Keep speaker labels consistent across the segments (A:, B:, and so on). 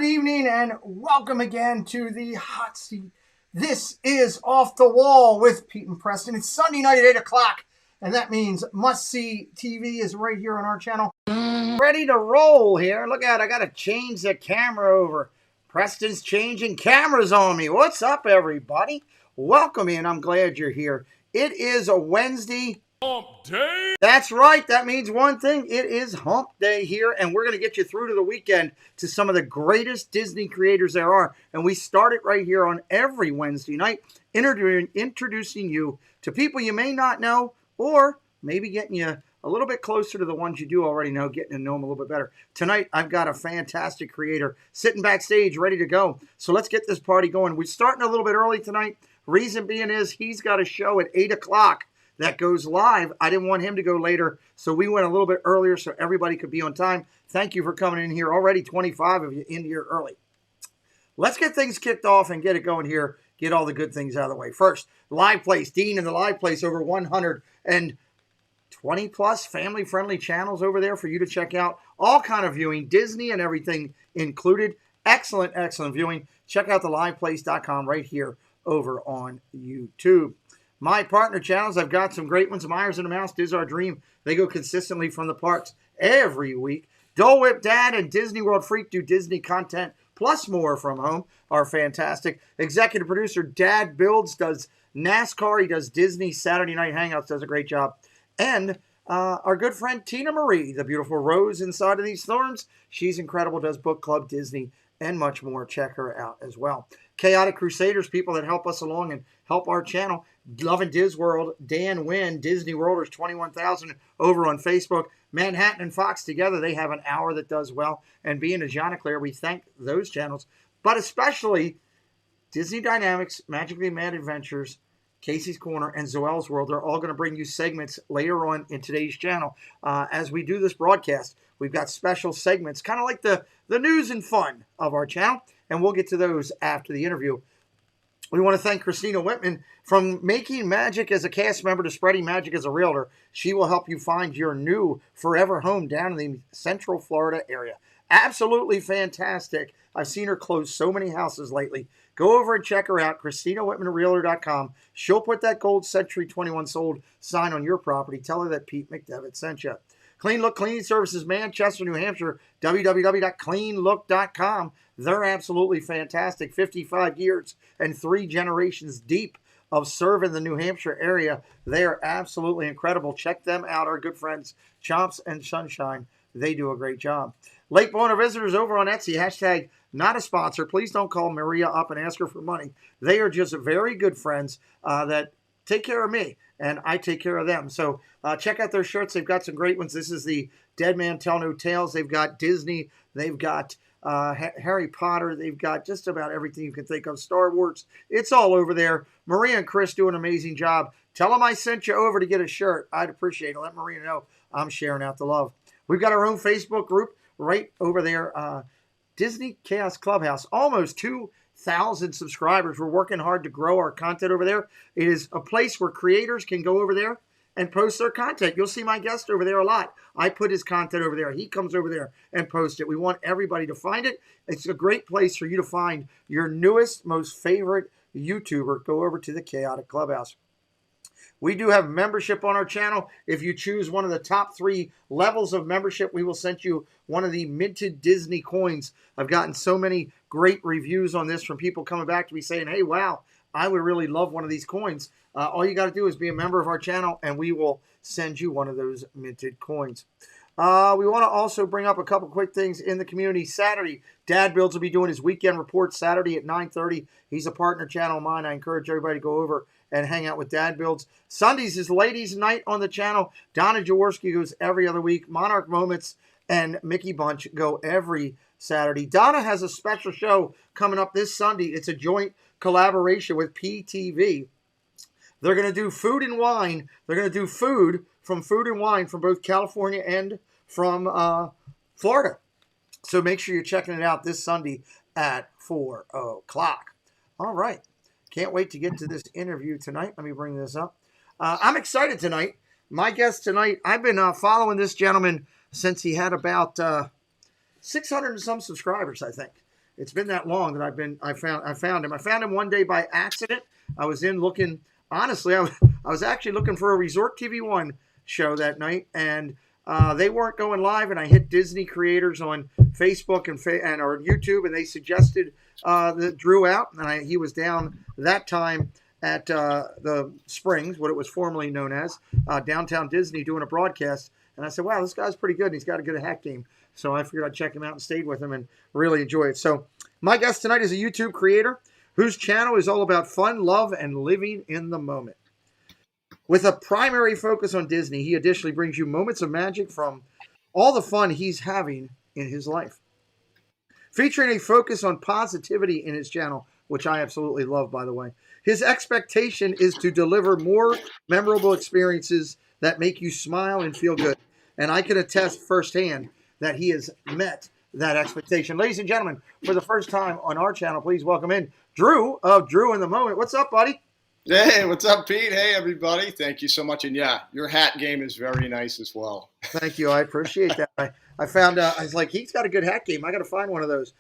A: Good evening and welcome again to the Hot Seat. This is Off the Wall with Pete and Preston. It's Sunday night at 8 o'clock, and that means Must See TV is right here on our channel. Ready to roll here. Look out, I got to change the camera over. Preston's changing cameras on me. What's up, everybody? Welcome in. I'm glad you're here. It is a Wednesday. Hump Day. That's right. That means one thing. It is Hump Day here, and we're going to get you through to the weekend to some of the greatest Disney creators there are. And we start it right here on every Wednesday night, introducing you to people you may not know, or maybe getting you a little bit closer to the ones you do already know, getting to know them a little bit better. Tonight, I've got a fantastic creator sitting backstage ready to go. So let's get this party going. We're starting a little bit early tonight. Reason being is he's got a show at 8 o'clock. That goes live. I didn't want him to go later, so we went a little bit earlier so everybody could be on time. Thank you for coming in here. Already 25 of you in here early. Let's get things kicked off and get it going here. Get all the good things out of the way. First, Live Place. Dean and the Live Place, over 120 plus family-friendly channels over there for you to check out. All kind of viewing, Disney and everything included. Excellent, excellent viewing. Check out theliveplace.com right here over on YouTube. My partner channels, I've got some great ones. Myers and the Mouse, Diz Our Dream. They go consistently from the parks every week. Dole Whip Dad and Disney World Freak do Disney content plus more from home. Are fantastic. Executive producer Dad Builds does NASCAR. He does Disney Saturday Night Hangouts. Does a great job. And our good friend Tina Marie, the beautiful rose inside of these thorns. She's incredible. Does book club, Disney, and much more. Check her out as well. Chaotic Crusaders, people that help us along and help our channel. Love and Diz World, Dan Wynn, Disney Worlders 21,000 over on Facebook. Manhattan and Fox together, they have an hour that does well. And being a Jonaclair, we thank those channels. But especially Disney Dynamics, Magically Mad Adventures, Casey's Corner, and Zoel's World. They're all going to bring you segments later on in today's channel. As we do this broadcast, we've got special segments, kind of like the news and fun of our channel. And we'll get to those after the interview. We want to thank Cristina Wittmann from making magic as a cast member to spreading magic as a realtor. She will help you find your new forever home down in the Central Florida area. Absolutely fantastic. I've seen her close so many houses lately. Go over and check her out, CristinaWittmannRealtor.com. She'll put that Gold Century 21 sold sign on your property. Tell her that Pete McDevitt sent you. Clean Look Cleaning Services, Manchester, New Hampshire, www.cleanlook.com. They're absolutely fantastic. 55 years and 3 generations deep of serving the New Hampshire area. They are absolutely incredible. Check them out, our good friends, Chomps and Sunshine. They do a great job. Lake Boner Visitors over on Etsy, hashtag not a sponsor. Please don't call Maria up and ask her for money. They are just very good friends that take care of me, and I take care of them. So check out their shirts. They've got some great ones. This is the Dead Man Tell No Tales. They've got Disney. They've got Harry Potter. They've got just about everything you can think of. Star Wars. It's all over there. Maria and Chris do an amazing job. Tell them I sent you over to get a shirt. I'd appreciate it. Let Maria know I'm sharing out the love. We've got our own Facebook group right over there. Disney Chaos Clubhouse. Almost 2,000 subscribers. We're working hard to grow our content over there. It is a place where creators can go over there and post their content. You'll see my guest over there a lot. I put his content over there. He comes over there and posts it. We want everybody to find it. It's a great place for you to find your newest, most favorite YouTuber. Go over to the Chaotic Clubhouse. We do have membership on our channel. If you choose one of the top 3 levels of membership, we will send you one of the minted Disney coins. I've gotten so many great reviews on this from people coming back to me saying, hey, wow, I would really love one of these coins. All you got to do is be a member of our channel, and we will send you one of those minted coins. We want to also bring up a couple quick things in the community. Saturday, Dad Builds will be doing his weekend report Saturday at 9:30. He's a partner channel of mine. I encourage everybody to go over and hang out with Dad Builds. Sundays is Ladies' Night on the channel. Donna Jaworski goes every other week. Monarch Moments and Mickey Bunch go every Saturday. Donna has a special show coming up this Sunday. It's a joint collaboration with PTV. They're going to do food and wine. They're going to do food and wine from both California and from Florida. So make sure you're checking it out this Sunday at 4 o'clock. All right. Can't wait to get to this interview tonight. Let me bring this up. I'm excited tonight. My guest tonight, I've been following this gentleman since he had about 600 and some subscribers, I think. It's been that long that I found him. I found him one day by accident. I was in looking, honestly, I was actually looking for a Resort TV 1 show that night, and they weren't going live, and I hit Disney creators on Facebook and or YouTube, and they suggested that Drew out, and he was down that time at the Springs, what it was formerly known as, downtown Disney, doing a broadcast. And I said, wow, this guy's pretty good, and he's got a good hack game. So I figured I'd check him out and stayed with him and really enjoy it. So my guest tonight is a YouTube creator whose channel is all about fun, love, and living in the moment. With a primary focus on Disney, he additionally brings you moments of magic from all the fun he's having in his life. Featuring a focus on positivity in his channel, which I absolutely love, by the way. His expectation is to deliver more memorable experiences that make you smile and feel good. And I can attest firsthand that he has met that expectation. Ladies and gentlemen, for the first time on our channel, please welcome in Drew of Drew in the Moment. What's up, buddy?
B: Hey, what's up, Pete? Hey, everybody. Thank you so much. And yeah, your hat game is very nice as well.
A: Thank you. I appreciate that. I found, I was like, he's got a good hat game. I got to find one of those.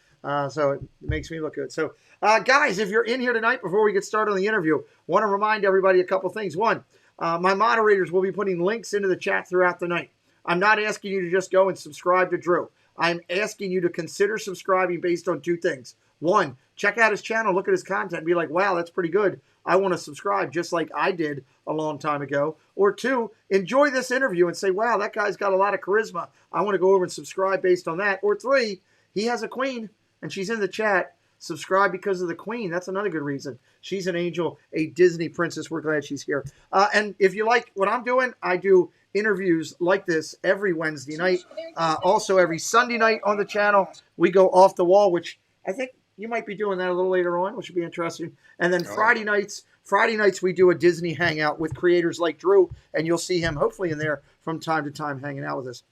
A: So it makes me look good. So, guys, if you're in here tonight, before we get started on the interview, want to remind everybody a couple things. One, my moderators will be putting links into the chat throughout the night. I'm not asking you to just go and subscribe to Drew. I'm asking you to consider subscribing based on two things. One, check out his channel, look at his content, and be like, wow, that's pretty good. I want to subscribe just like I did a long time ago. Or two, enjoy this interview and say, wow, that guy's got a lot of charisma. I want to go over and subscribe based on that. Or three, he has a queen and she's in the chat. Subscribe because of the queen. That's another good reason. She's an angel, a Disney princess. We're glad she's here. And if you like what I'm doing, I do interviews like this every Wednesday night. Also every Sunday night on the channel, we go off the wall, which I think you might be doing that a little later on, which should be interesting. And then Friday nights we do a Disney hangout with creators like Drew, and you'll see him hopefully in there from time to time hanging out with us.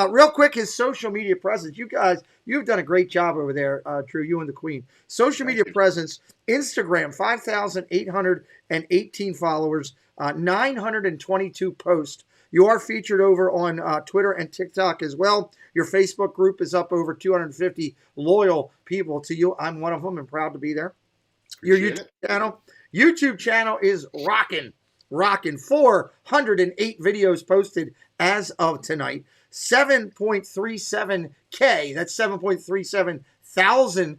A: Real quick, his social media presence. You guys, you've done a great job over there, Drew, you and the Queen. Social media presence, Instagram, 5,818 followers, 922 posts. You are featured over on Twitter and TikTok as well. Your Facebook group is up over 250 loyal people to you. I'm one of them and proud to be there. Your YouTube channel is rocking. 408 videos posted as of tonight. 7.37K. That's 7.37 thousand.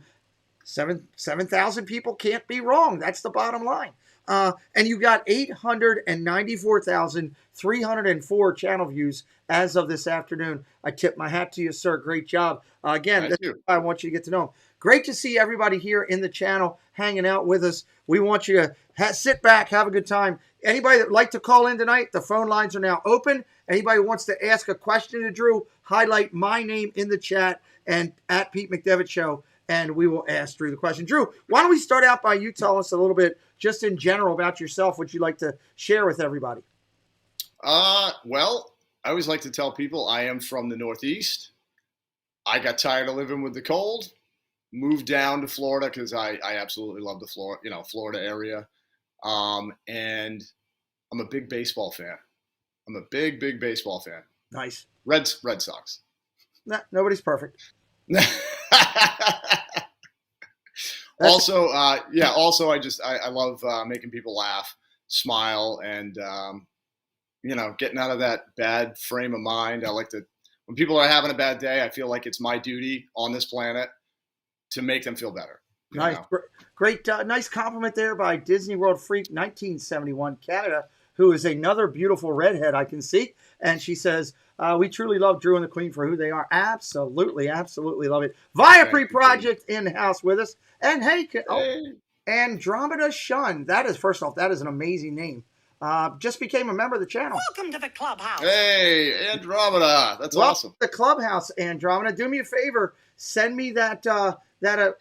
A: 7,000 people can't be wrong. That's the bottom line. And you got 894,304 channel views as of this afternoon. I tip my hat to you, sir. Great job. Again, that's what I want you to get to know. Great to see everybody here in the channel hanging out with us. We want you to sit back, have a good time. Anybody that would like to call in tonight, the phone lines are now open. Anybody who wants to ask a question to Drew, highlight my name in the chat and at Pete McDevitt Show, and we will ask Drew the question. Drew, why don't we start out by you telling us a little bit, just in general, about yourself, what you'd like to share with everybody?
B: Well, I always like to tell people I am from the Northeast. I got tired of living with the cold, moved down to Florida because I absolutely love the Florida area. And I'm a big baseball fan. I'm a big baseball fan.
A: Nice.
B: Red Sox.
A: Nah, nobody's perfect.
B: Also, I love making people laugh, smile, and getting out of that bad frame of mind. I like to, when people are having a bad day, I feel like it's my duty on this planet to make them feel better.
A: Nice, great, nice compliment there by Disney World Freak 1971 Canada, who is another beautiful redhead I can see, and she says, we truly love Drew and the Queen for who they are. Absolutely love it. Viapre Project in the house with us. And hey, Andromeda Shun. That is, first off, that is an amazing name. Just became a member of the channel.
C: Welcome to the Clubhouse.
B: Hey, Andromeda. That's awesome.
A: The Clubhouse, Andromeda. Do me a favor. Send me that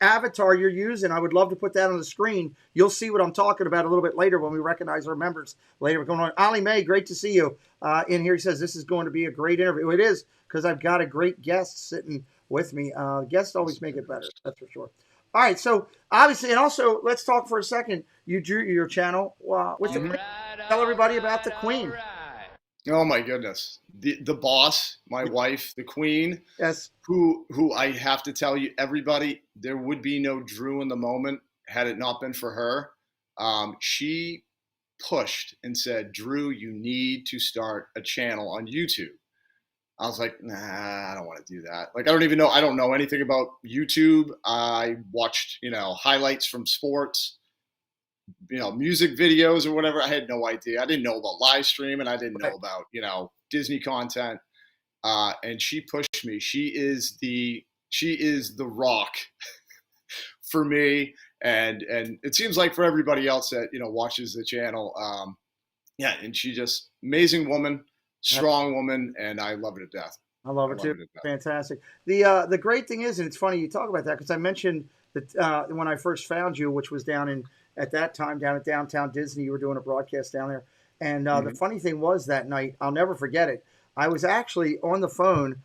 A: avatar you're using. I would love to put that on the screen. You'll see what I'm talking about a little bit later when we recognize our members later. We're going on. Ali May, great to see you in here. He says this is going to be a great interview. It is, because I've got a great guest sitting with me. Guests always make it better. That's for sure. All right, so obviously, and also, let's talk for a second. You drew your channel with the Queen. Tell everybody about the Queen.
B: Oh my goodness. The boss, my wife, the queen,
A: Yes.
B: who I have to tell you, everybody, there would be no Drew in the moment had it not been for her. She pushed and said, Drew, you need to start a channel on YouTube. I was like, nah, I don't want to do that. Like, I don't know anything about YouTube. I watched, highlights from sports, music videos or whatever. I had no idea. I didn't know about live stream, and I didn't know about, Disney content. And she pushed me. She is the rock for me. And it seems like for everybody else that, watches the channel. Yeah. And she just amazing woman, strong woman. And I love her to death.
A: I love it too. Fantastic. The great thing is, and it's funny you talk about that, because I mentioned that when I first found you, which was at that time down at Downtown Disney, you were doing a broadcast down there. And the funny thing was that night, I'll never forget it. I was actually on the phone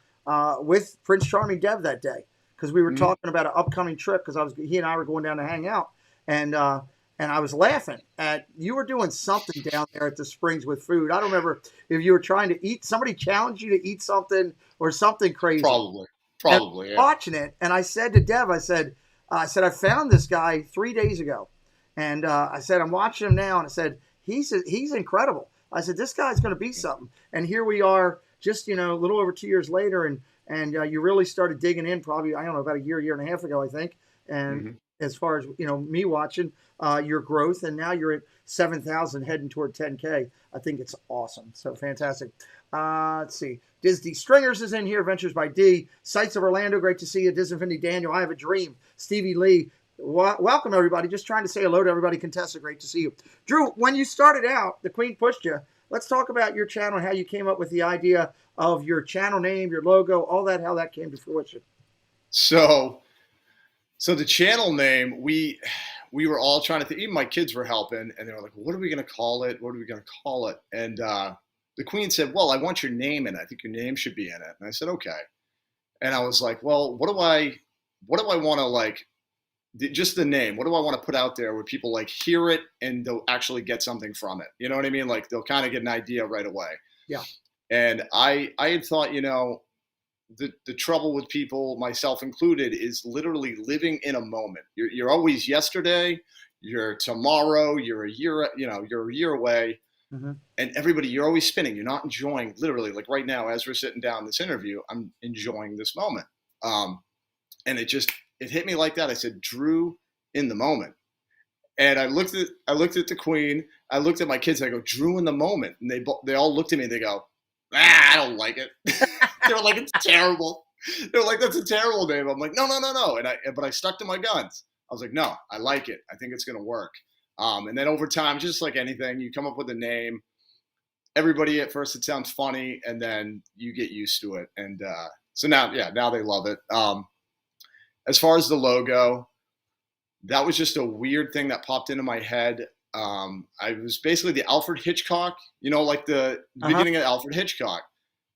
A: with Prince Charming Dev that day, because we were talking about an upcoming trip, because he and I were going down to hang out. And I was laughing at, you were doing something down there at the Springs with food. I don't remember if you were trying to eat, somebody challenged you to eat something or something crazy.
B: Probably. Yeah.
A: Watching it. And I said to Dev, I said, I found this guy 3 days ago. And I said, I'm watching him now. And I said, he's incredible. I said, this guy's going to be something. And here we are just, a little over 2 years later. And you really started digging in probably, I don't know, about a year and a half ago, I think. And as far as, me watching your growth, and now you're at 7,000 heading toward 10K. I think it's awesome. So fantastic. Let's see. Disney Stringers is in here. Ventures by D. Sights of Orlando. Great to see you. Disney Daniel. I Have a Dream. Stevie Lee. Welcome, everybody. Just trying to say hello to everybody. Contessa, great to see you. Drew, when you started out, the Queen pushed you. Let's talk about your channel and how you came up with the idea of your channel name, your logo, all that, how that came to fruition.
B: So the channel name, we were all trying to think, even my kids were helping, and they were like, what are we going to call it? What are we going to call it? And the Queen said, well, I want your name in it. I think your name should be in it. And I said, okay. And I was like, well, what do I want to, like, just the name? What do I want to put out there where people like hear it and they'll actually get something from it? You know what I mean? Like, they'll kind of get an idea right away.
A: Yeah.
B: And I had thought, the trouble with people, myself included, is literally living in a moment. You're always yesterday, you're tomorrow, you're a year away. And everybody, you're always spinning. You're not enjoying, literally, like right now, as we're sitting down this interview, I'm enjoying this moment. And it hit me like that. I said, Drew in the moment. And I looked at the Queen. I looked at my kids. And I go, Drew in the moment. And they all looked at me and they go, I don't like it. They were like, it's terrible. They were like, that's a terrible name. I'm like, no. But I stuck to my guns. I was like, no, I like it. I think it's going to work. And then over time, just like anything, you come up with a name. Everybody at first, it sounds funny, and then you get used to it. And so now they love it. As far as the logo, that was just a weird thing that popped into my head. I was basically the Alfred Hitchcock, like the beginning of Alfred Hitchcock.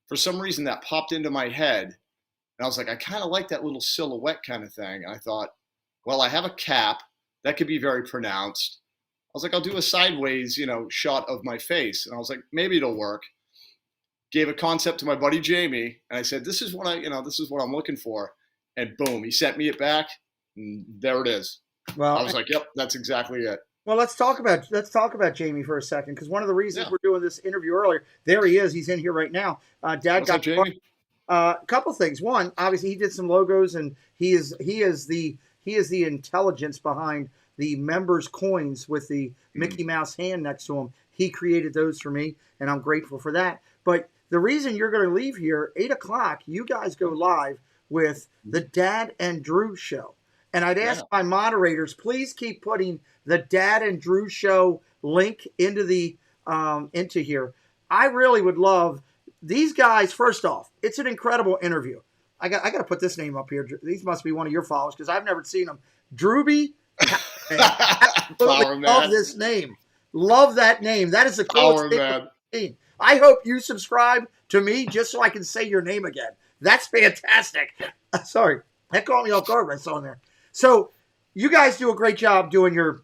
B: For some reason, that popped into my head. And I was like, I kind of like that little silhouette kind of thing. And I thought, well, I have a cap. That could be very pronounced. I was like, I'll do a sideways, shot of my face. And I was like, maybe it'll work. Gave a concept to my buddy Jamie. And I said, this is what I'm looking for. And boom, he sent me it back. And there it is. Well, I was like, yep, that's exactly it.
A: Well, let's talk about Jamie for a second, because one of the reasons we're doing this interview earlier, there he is. He's in here right now. Dad
B: What's up, Jamie?
A: A couple things. One, obviously, he did some logos, and he is the intelligence behind the members' coins with the Mickey Mouse hand next to him. He created those for me, and I'm grateful for that. But the reason you're going to leave here, 8:00, you guys go live with the Dad and Drew show. And I'd ask my moderators, please keep putting the Dad and Drew show link into here. I really would love these guys. First off, it's an incredible interview. I got to put this name up here. These must be one of your followers, because I've never seen them. Drewby. Love this name. Love that name. That is the coolest name. I hope you subscribe to me just so I can say your name again. That's fantastic. Sorry, that caught me off guard when I saw in there. So you guys do a great job doing your,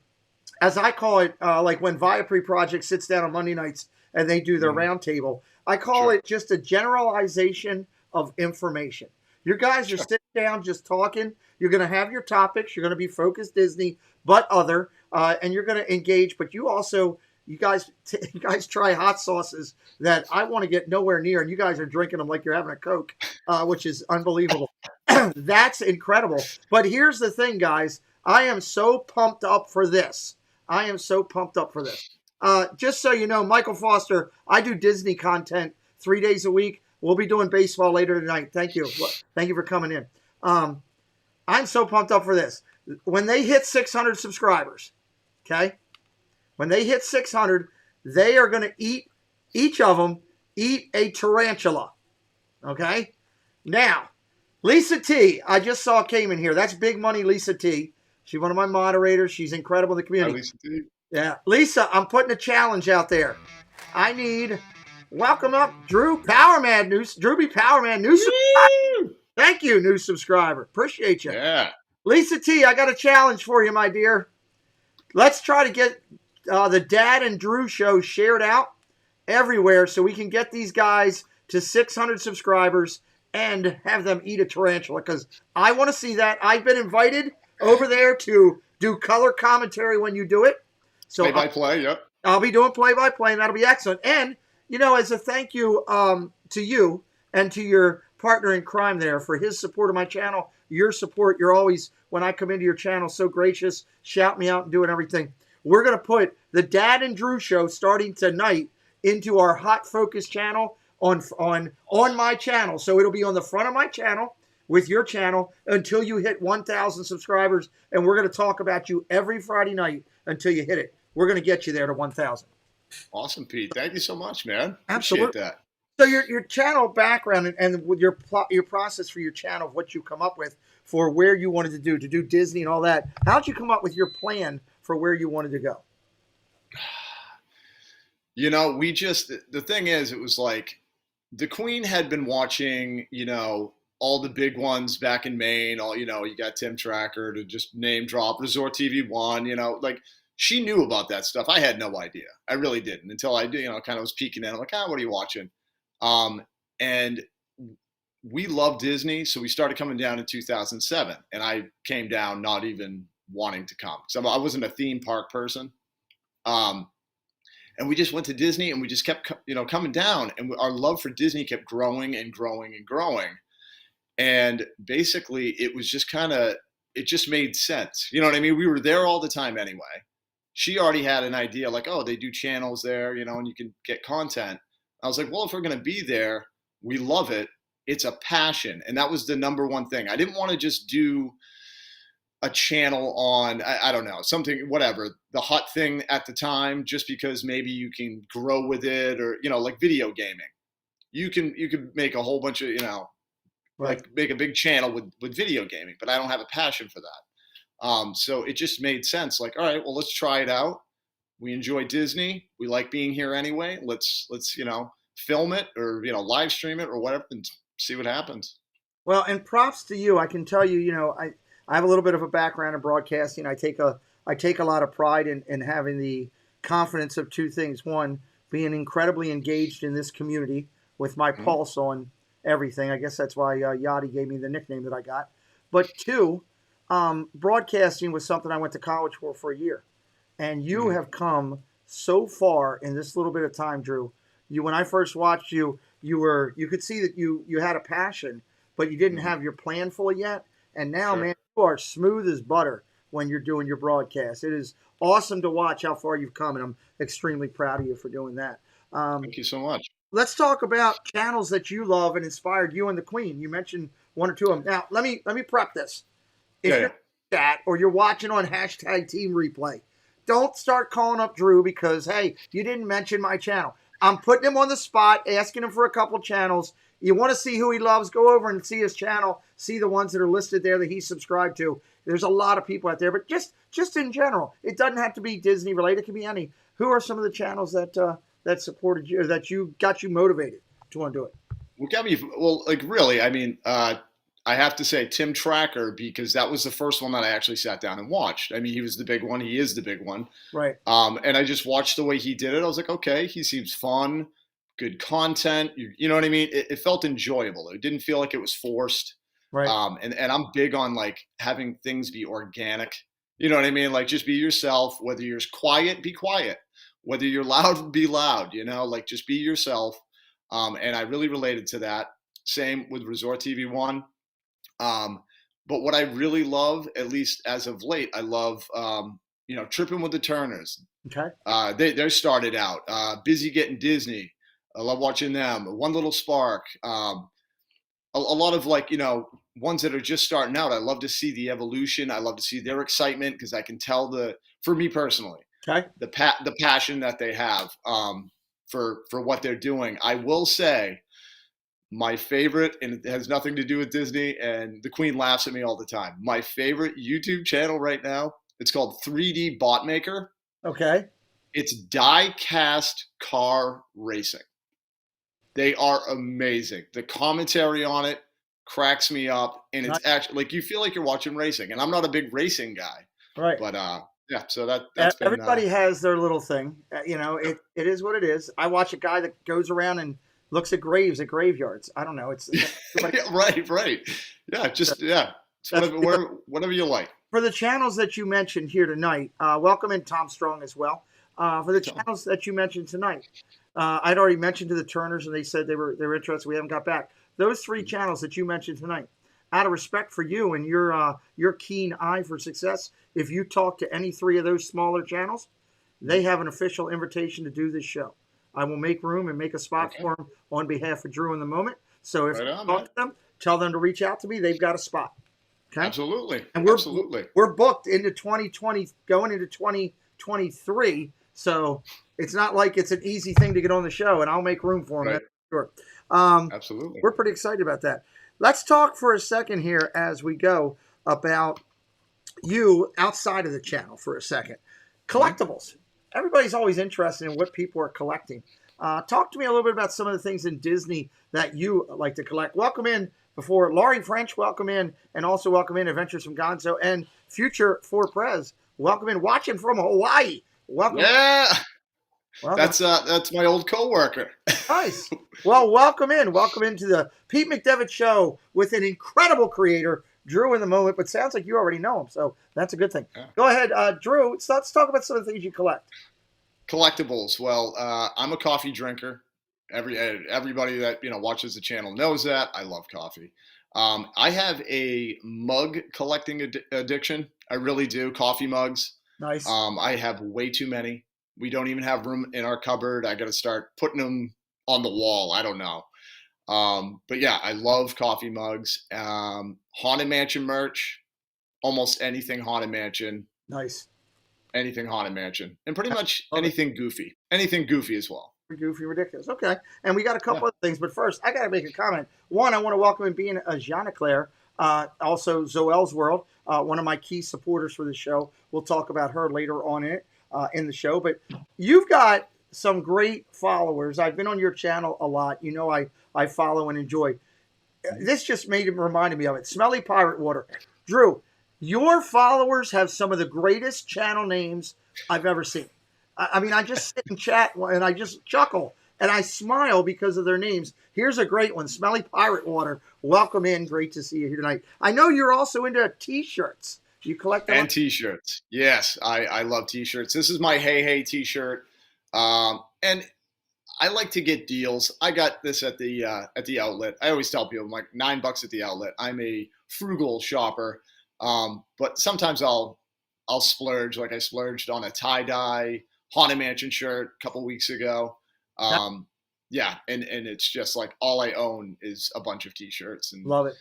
A: as I call it, like when Viapre Project sits down on Monday nights and they do their roundtable. I call it just a generalization of information. Your guys are sitting down just talking. You're going to have your topics. You're going to be focused Disney, but other, and you're going to engage. But you also, you guys try hot sauces that I want to get nowhere near, and you guys are drinking them like you're having a Coke, which is unbelievable. That's incredible. But here's the thing, guys. I am so pumped up for this. Just so you know, Michael Foster, I do Disney content 3 days a week. We'll be doing baseball later tonight. Thank you. Thank you for coming in. I'm so pumped up for this. When they hit 600 subscribers, okay? When they hit 600, they are going to eat, each of them, eat a tarantula, okay? Now, Lisa T, I just saw came in here. That's big money, Lisa T. She's one of my moderators. She's incredible in the community.
B: Hi, Lisa T.
A: Yeah. Lisa, I'm putting a challenge out there. I need, welcome up, Drew Powerman, Drewby Powerman, new subscriber. Thank you, new subscriber. Appreciate you.
B: Yeah.
A: Lisa T, I got a challenge for you, my dear. Let's try to get the Dad and Drew show shared out everywhere so we can get these guys to 600 subscribers and have them eat a tarantula, because I want to see that. I've been invited over there to do color commentary when you do it. So
B: play-by-play, yep.
A: I'll be doing play-by-play, and that'll be excellent. And, you know, as a thank you to you and to your partner in crime there for his support of my channel, your support, you're always, when I come into your channel, so gracious, shout me out and doing everything. We're going to put the Dad and Drew show starting tonight into our Hot Focus channel on my channel. So it'll be on the front of my channel with your channel until you hit 1,000 subscribers, and we're going to talk about you every Friday night until you hit it. We're going to get you there to 1,000.
B: Awesome, Pete. Thank you so much, man.
A: Absolutely.
B: Appreciate that.
A: So your channel background and with your process for your channel, what you come up with for where you wanted to do Disney and all that, how'd you come up with your plan for where you wanted to go?
B: You know, the thing is, it was like the Queen had been watching, you know, all the big ones back in Maine. All, you know, you got Tim Tracker to just name drop, Resort TV 1, you know, like she knew about that stuff. I had no idea. I really didn't until I, you know, kind of was peeking in. I'm like, what are you watching? And we love Disney. So we started coming down in 2007, and I came down not even wanting to come. So I wasn't a theme park person. And we just went to Disney, and we just kept, you know, coming down, and our love for Disney kept growing and growing and growing. And basically it was just it just made sense. You know what I mean? We were there all the time anyway. She already had an idea like, oh, they do channels there, you know, and you can get content. I was like, well, if we're going to be there, we love it. It's a passion. And that was the number one thing. I didn't want to just do a channel on, I don't know, something, whatever, the hot thing at the time, just because maybe you can grow with it, or, you know, like video gaming. You could make a whole bunch of, you know,
A: Right.
B: like make a big channel with video gaming, but I don't have a passion for that. So it just made sense. Like, all right, well, let's try it out. We enjoy Disney. We like being here anyway. Let's, you know, film it, or, you know, live stream it or whatever, and see what happens.
A: Well, and props to you. I can tell you, you know, I have a little bit of a background in broadcasting. I take a lot of pride in having the confidence of two things. One, being incredibly engaged in this community with my pulse on everything. I guess that's why Yachty gave me the nickname that I got. But two, broadcasting was something I went to college for a year. And you have come so far in this little bit of time, Drew. When I first watched you, you could see that you had a passion, but you didn't have your plan fully yet. And now, man, you are smooth as butter when you're doing your broadcast. It is awesome to watch how far you've come, and I'm extremely proud of you for doing that.
B: Thank you so much.
A: Let's talk about channels that you love and inspired you and the Queen. You mentioned one or two of them. Now, let me prep this. If you're in chat or you're watching on hashtag Team Replay, don't start calling up Drew because, hey, you didn't mention my channel. I'm putting him on the spot, asking him for a couple channels. You want to see who he loves, go over and see his channel, see the ones that are listed there that he's subscribed to. There's a lot of people out there, but just in general, it doesn't have to be Disney related. It can be any. Who are some of the channels that supported you, or that got you motivated to want to do it?
B: Well, like really, I mean, I have to say Tim Tracker, because that was the first one that I actually sat down and watched. I mean, he was the big one. He is the big one.
A: Right.
B: And I just watched the way he did it. I was like, okay, he seems fun, good content. You know what I mean? It felt enjoyable. It didn't feel like it was forced.
A: Right.
B: And I'm big on like having things be organic. You know what I mean? Like just be yourself. Whether you're quiet, be quiet. Whether you're loud, be loud. You know, like just be yourself. And I really related to that. Same with Resort TV One. But what I really love, at least as of late, I love Tripping with the Turners.
A: Okay.
B: They started out busy getting Disney. I love watching them. One Little Spark. A lot of ones that are just starting out. I love to see the evolution. I love to see their excitement because I can tell for me personally,
A: okay,
B: the passion that they have for what they're doing. I will say my favorite, and it has nothing to do with Disney, and the Queen laughs at me all the time. My favorite YouTube channel right now, it's called 3D Bot Maker.
A: Okay.
B: It's die-cast car racing. They are amazing. The commentary on it cracks me up, and it's actually like you feel like you're watching racing. And I'm not a big racing guy,
A: right?
B: But so that's
A: everybody has their little thing. It is what it is. I watch a guy that goes around and looks at graves at graveyards. I don't know. It's
B: right. Yeah, just It's whatever you like.
A: For the channels that you mentioned here tonight, welcome in Tom Strong as well. For the channels that you mentioned tonight, I'd already mentioned to the Turners, and they said they were interested. We haven't got back. Those three channels that you mentioned tonight, out of respect for you and your keen eye for success, if you talk to any three of those smaller channels, they have an official invitation to do this show. I will make room and make a spot for them on behalf of Drew in the moment. So if you talk to them, tell them to reach out to me. They've got a spot. Okay?
B: Absolutely.
A: And we're booked into 2020, going into 2023. So it's not like it's an easy thing to get on the show, and I'll make room for them.
B: Right.
A: Sure.
B: Absolutely.
A: We're pretty excited about that. Let's talk for a second here as we go about you outside of the channel for a second. Collectibles. Everybody's always interested in what people are collecting. Talk to me a little bit about some of the things in Disney that you like to collect. Welcome in before Laurie French. Welcome in, and also welcome in Adventures from Gonzo and Future for Prez. Welcome in, watching from Hawaii. Welcome.
B: Yeah. Welcome. That's my old coworker.
A: Nice. Well, welcome in. Welcome into the Pete McDevitt Show with an incredible creator, Drew in the moment, but sounds like you already know him, so that's a good thing. Yeah. Go ahead, Drew. Let's talk about some of the things you collect.
B: Collectibles. Well, I'm a coffee drinker. Everybody that watches the channel knows that. I love coffee. I have a mug collecting addiction. I really do. Coffee mugs.
A: Nice.
B: I have way too many. We don't even have room in our cupboard. I got to start putting them on the wall. I don't know. But yeah, I love coffee mugs. Haunted Mansion merch. Almost anything Haunted Mansion.
A: Nice.
B: Anything Haunted Mansion. And pretty much anything goofy. Anything goofy as well.
A: Goofy, ridiculous. Okay. And we got a couple of things, but first, I got to make a comment. One, I want to welcome in being Jeanne Claire, also Zoel's World, one of my key supporters for the show. We'll talk about her later on in the show. But you've got some great followers. I've been on your channel a lot. I follow and enjoy. This just reminded me of it. Smelly Pirate Water. Drew, your followers have some of the greatest channel names I've ever seen. I mean, I just sit and chat and I just chuckle and I smile because of their names. Here's a great one, Smelly Pirate Water. Welcome in. Great to see you here tonight. I know you're also into T-shirts. You collect them?
B: And T-shirts. Yes, I love T-shirts. This is my Hey Hey T-shirt. And I like to get deals. I got this at the outlet. I always tell people, I'm like, $9 at the outlet. I'm a frugal shopper. But sometimes I'll splurge. Like I splurged on a tie-dye Haunted Mansion shirt a couple weeks ago. Yeah, and it's just like all I own is a bunch of T-shirts. And
A: love it.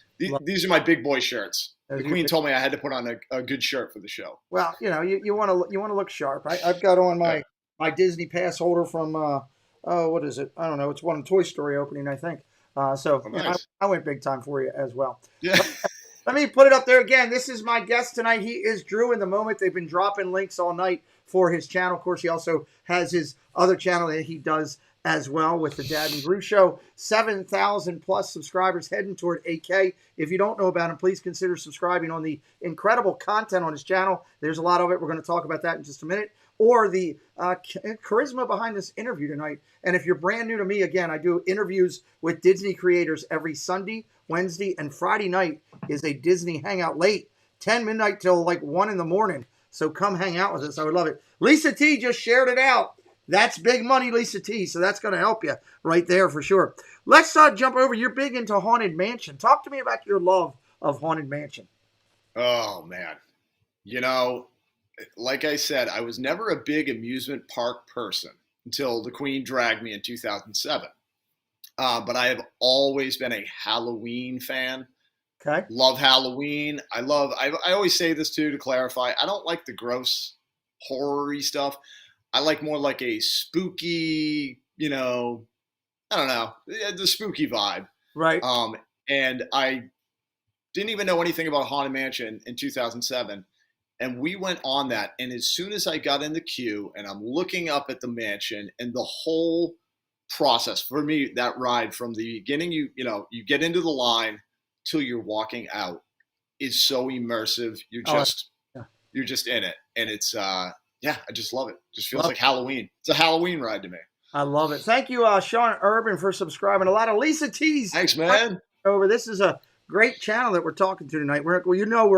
B: These are my big boy shirts. The Queen told me I had to put on a good shirt for the show.
A: Well, you want to look sharp. I've got on my Disney pass holder from what is it? I don't know. It's one Toy Story opening, I think. Nice. I went big time for you as well.
B: Yeah.
A: Let me put it up there again. This is my guest tonight. He is Drew in the moment. They've been dropping links all night for his channel. Of course, he also has his other channel that he does as well with the Dad and Drew Show. 7,000 plus subscribers, heading toward 8K. If you don't know about him, please consider subscribing on the incredible content on his channel. There's a lot of it. We're going to talk about that in just a minute. or the charisma behind this interview tonight. And if you're brand new to me, again, I do interviews with Disney creators every Sunday, Wednesday, and Friday night is a Disney hangout late, 10 midnight till like 1 in the morning. So come hang out with us. I would love it. Lisa T just shared it out. That's big money, Lisa T. So that's going to help you right there for sure. Let's jump over. You're big into Haunted Mansion. Talk to me about your love of Haunted Mansion.
B: Oh, man. You know, like I said, I was never a big amusement park person until the Queen dragged me in 2007. But I have always been a Halloween fan.
A: Okay.
B: Love Halloween. I always say this too, to clarify. I don't like the gross horror-y stuff. I like more like a spooky, you know, I don't know, the spooky vibe.
A: Right.
B: And I didn't even know anything about Haunted Mansion in 2007. And we went on that. And as soon as I got in the queue and I'm looking up at the mansion and the whole process, for me, that ride from the beginning, you get into the line till you're walking out is so immersive. You're just in it. And it's, I just love it. Just feels like Halloween. It's a Halloween ride to me.
A: I love it. Thank you, Sean Urban, for subscribing. A lot of Lisa T's.
B: Thanks, man.
A: Over. This is a great channel that we're talking to tonight. We're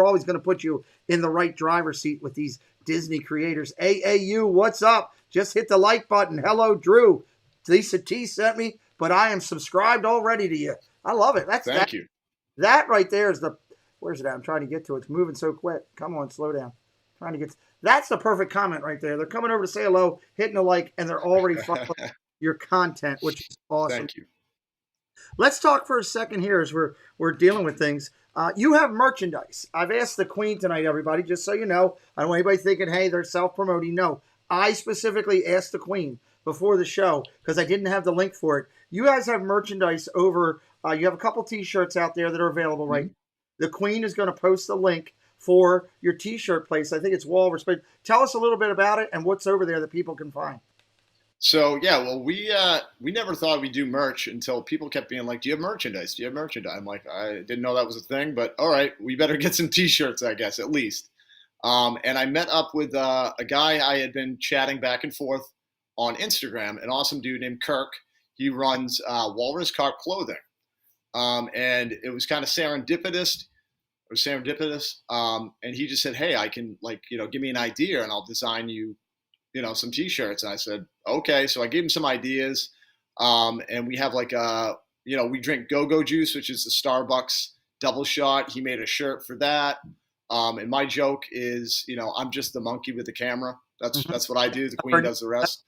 A: always going to put you in the right driver's seat with these Disney creators. AAU, what's up? Just hit the like button. Hello, Drew. Lisa T sent me, but I am subscribed already to you. I love it.
B: Thank you.
A: That right there is where's it at? I'm trying to get to it. It's moving so quick. Come on, slow down. That's the perfect comment right there. They're coming over to say hello, hitting a like, and they're already following your content, which is awesome.
B: Thank you.
A: Let's talk for a second here as we're dealing with things. You have merchandise. I've asked the Queen tonight, everybody, just so you know. I don't want anybody thinking, hey, they're self-promoting. No, I specifically asked the Queen before the show because I didn't have the link for it. You guys have merchandise over. You have a couple T-shirts out there that are available, right? Mm-hmm. The Queen is going to post the link for your T-shirt place. I think it's Walrus. But tell us a little bit about it and what's over there that people can find.
B: So, yeah, well, we never thought we'd do merch until people kept being like, do you have merchandise? Do you have merchandise? I'm like, I didn't know that was a thing, but all right, we better get some T-shirts, I guess, at least. And I met up with a guy I had been chatting back and forth on Instagram, an awesome dude named Kirk. He runs Walrus Cart Clothing. And it was kind of serendipitous. And he just said, hey, I can, give me an idea and I'll design you, some T-shirts. And I said, okay. So I gave him some ideas. And we have we drink go-go juice, which is the Starbucks double shot. He made a shirt for that. And my joke is, I'm just the monkey with the camera. That's what I do. The Queen does the rest.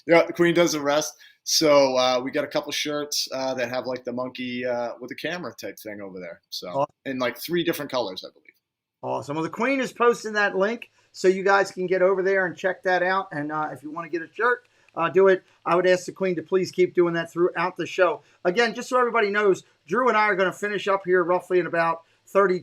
B: Yeah, the Queen does the rest. So we got a couple shirts that have like the monkey with the camera type thing over there. So in 3 different colors, I believe. Awesome.
A: Well, the Queen is posting that link so you guys can get over there and check that out. And if you want to get a shirt, do it. I would ask the Queen to please keep doing that throughout the show. Again, just so everybody knows, Drew and I are going to finish up here roughly in about 30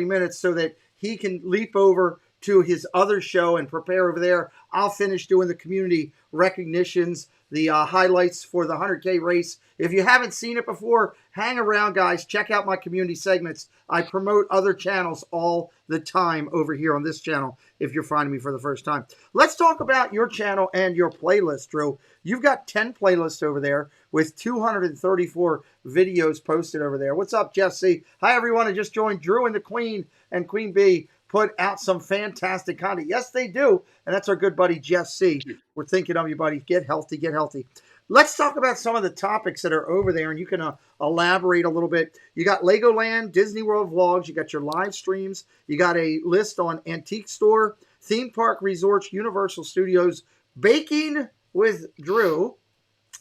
A: minutes so that he can leap over to his other show and prepare over there. I'll finish doing the community recognitions, the highlights for the 100K race. If you haven't seen it before, hang around, guys. Check out my community segments. I promote other channels all the time over here on this channel if you're finding me for the first time. Let's talk about your channel and your playlist, Drew. You've got 10 playlists over there with 234 videos posted over there. What's up, Jeff C? Hi, everyone. I just joined. Drew and the Queen and Queen Bee put out some fantastic content. Yes, they do. And that's our good buddy, Jeff C. We're thinking of you, buddy. Get healthy, get healthy. Let's talk about some of the topics that are over there, and you can elaborate a little bit. You got Legoland, Disney World vlogs. You got your live streams. You got a list on Antique Store, Theme Park Resorts, Universal Studios, Baking with Drew.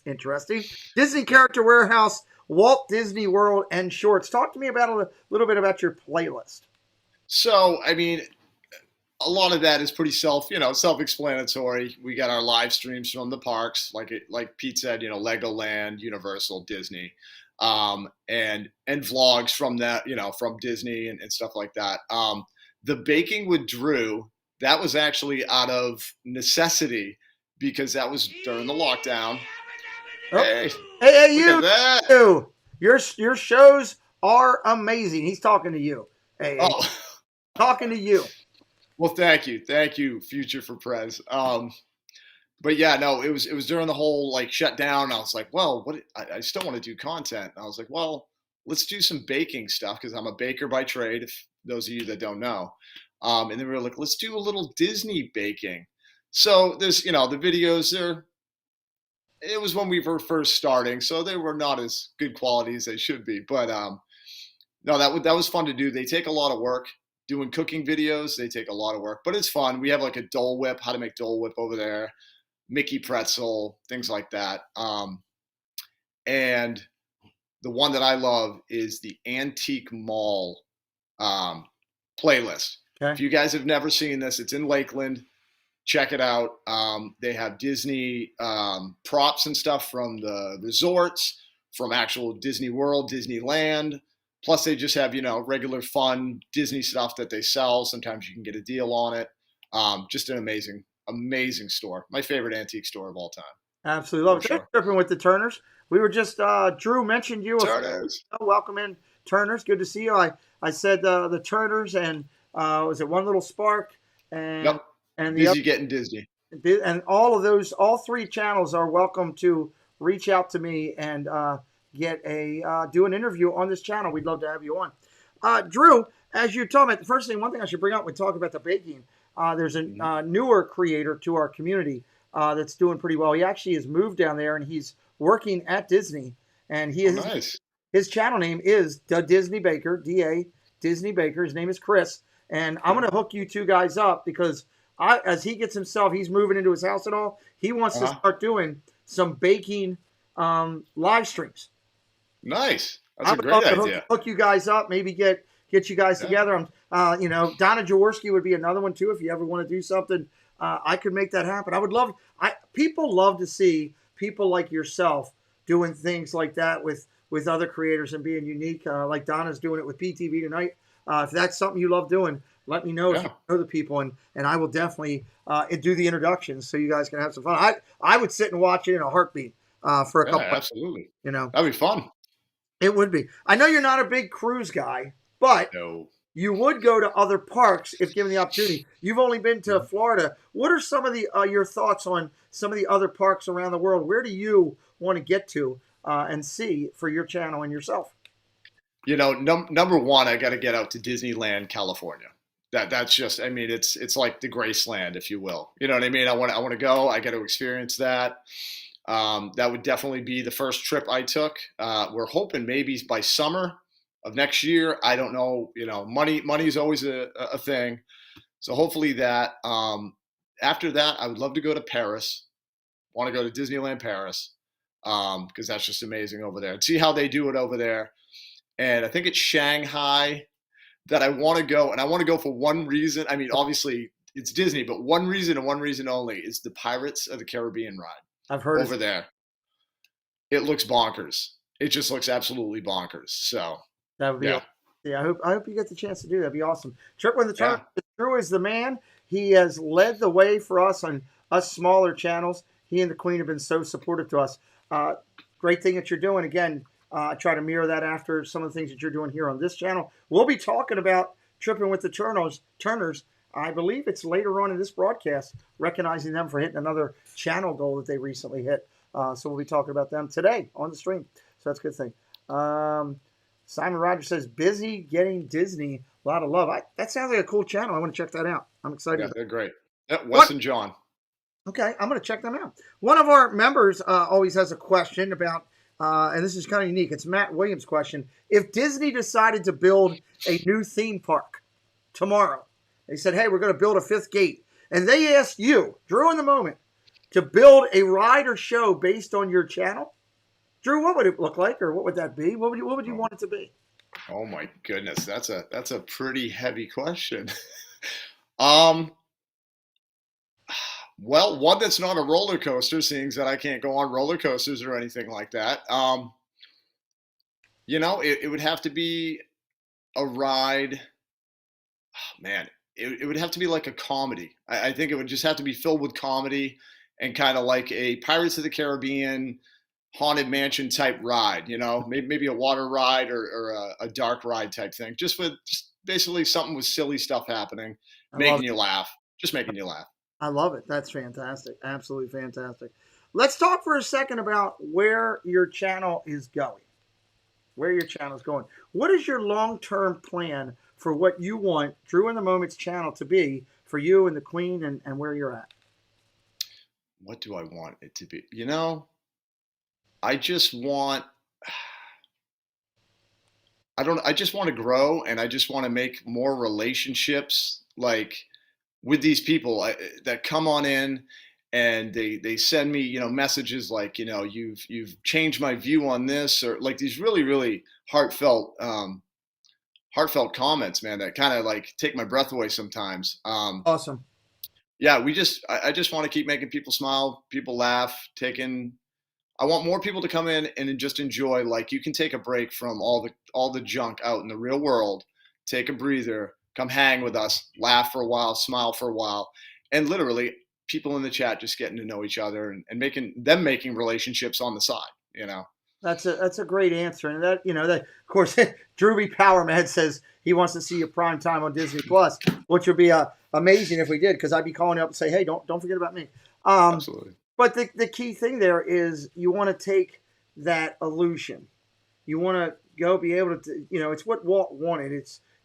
A: Interesting. Disney Character Warehouse, Walt Disney World, and Shorts. Talk to me about a little bit about your playlist.
B: So, I mean, a lot of that is pretty self-explanatory. We got our live streams from the parks, like Pete said, Legoland, Universal, Disney, and vlogs from that, from Disney and stuff like that. The Baking with Drew, that was actually out of necessity because that was during the lockdown.
A: Oh. Hey, you! Your shows are amazing. He's talking to you. Hey. Talking to you.
B: Well, thank you, future for Prez. But yeah, no, it was during the whole like shutdown. I was like, well, I still want to do content. And I was like, well, let's do some baking stuff because I'm a baker by trade. If those of you that don't know, and then we were like, let's do a little Disney baking. So there's, the videos there. It was when we were first starting, so they were not as good quality as they should be. But no, that was fun to do. They take a lot of work doing cooking videos. They take a lot of work, but it's fun. We have like a Dole Whip, how to make Dole Whip over there, Mickey pretzel, things like that. And the one that I love is the Antique Mall playlist.
A: Okay.
B: If you guys have never seen this, it's in Lakeland. Check it out. They have Disney props and stuff from the resorts, from actual Disney World, Disneyland. Plus, they just have, regular fun Disney stuff that they sell. Sometimes you can get a deal on it. Just an amazing store. My favorite antique store of all time.
A: Absolutely love it. Sure. Tripping with the Turners. We were just, Drew mentioned you.
B: Turners.
A: Welcome in, Turners. Good to see you. I said the Turners and was it One Little Spark? And,
B: yep.
A: And
B: the Busy Getting Disney.
A: And all three channels are welcome to reach out to me and get do an interview on this channel. We'd love to have you on. Drew, as you told me, the first thing, one thing I should bring up when we talk about the baking, there's a newer creator to our community that's doing pretty well. He actually has moved down there and he's working at Disney. And
B: nice.
A: His channel name is The Disney Baker, D-A, Disney Baker. His name is Chris. And I'm going to hook you two guys up because as he gets he's moving into his house and all, he wants to start doing some baking live streams.
B: Nice. That's a great idea.
A: Hook you guys up, maybe get you guys together. Donna Jaworski would be another one too. If you ever want to do something, I could make that happen. I would love. People love to see people like yourself doing things like that with other creators and being unique. Like Donna's doing it with PTV tonight. If that's something you love doing, let me know if you know the people, and I will definitely do the introductions so you guys can have some fun. I would sit and watch it in a heartbeat for a couple.
B: Absolutely.
A: That'd
B: be fun.
A: It would be. I know you're not a big cruise guy, but you would go to other parks if given the opportunity. You've only been to Florida. What are some of the your thoughts on some of the other parks around the world? Where do you want to get to and see for your channel and yourself?
B: Number one, I got to get out to Disneyland, California. That's just, it's like the Graceland, if you will. You know what I mean? I want to go. I got to experience that. That would definitely be the first trip I took. We're hoping maybe by summer of next year. I don't know. Money is always a thing. So hopefully that. After that, I would love to go to Paris. Want to go to Disneyland Paris because that's just amazing over there. And see how they do it over there. And I think it's Shanghai that I want to go. And I want to go for one reason. Obviously it's Disney, but one reason and one reason only is the Pirates of the Caribbean ride.
A: I've heard
B: over there. It looks bonkers. It just looks absolutely bonkers. So
A: that would be I hope you get the chance to do that. That'd be awesome. Trip with the Turn. Drew is the man. He has led the way for us on us smaller channels. He and the Queen have been so supportive to us. Great thing that you're doing. Again, try to mirror that after some of the things that you're doing here on this channel. We'll be talking about Tripping with the Turners. I believe it's later on in this broadcast, recognizing them for hitting another channel goal that they recently hit. So we'll be talking about them today on the stream. So that's a good thing. Simon Rogers says, busy getting Disney. A lot of love. That sounds like a cool channel. I want to check that out. I'm excited.
B: Yeah, they're great. Wes and John.
A: Okay, I'm going to check them out. One of our members always has a question about, and this is kind of unique. It's Matt Williams' question. If Disney decided to build a new theme park tomorrow, they said, hey, we're going to build a fifth gate. And they asked you, Drew in the moment, to build a ride or show based on your channel. Drew, what would it look like, or what would that be? What would you want it to be?
B: Oh my goodness, that's a pretty heavy question. Well, one that's not a roller coaster, seeing that I can't go on roller coasters or anything like that. It would have to be a ride. Oh, man, it would have to be like a comedy. I think it would just have to be filled with comedy and kind of like a Pirates of the Caribbean Haunted Mansion type ride, maybe a water ride or a dark ride type thing, just basically something with silly stuff happening,
A: I love
B: making
A: it.
B: you laugh, just making you laugh.
A: I love it. That's fantastic. Absolutely fantastic. Let's talk for a second about where your channel is going. Where your channel is going. What is your long-term plan for what you want Drew in the Moment's channel to be for you and the Queen and where you're at?
B: What do I want it to be? You know, I just want I just want to grow, and I just want to make more relationships like with these people that come on in, and they send me, messages like, you've changed my view on this, or like these really, really heartfelt comments, man, that kind of like take my breath away sometimes.
A: Awesome.
B: Yeah, I just want to keep making people smile, people laugh, I want more people to come in and just enjoy. Like, you can take a break from all the junk out in the real world, take a breather, come hang with us, laugh for a while, smile for a while, and literally people in the chat just getting to know each other and making relationships on the side.
A: That's a great answer, and that of course Drew B. Powerman says he wants to see you prime time on Disney Plus, which would be amazing if we did, because I'd be calling you up and say, hey, don't forget about me.
B: Absolutely.
A: But the key thing there is you want to take that illusion. You want to go be able to, it's what Walt wanted.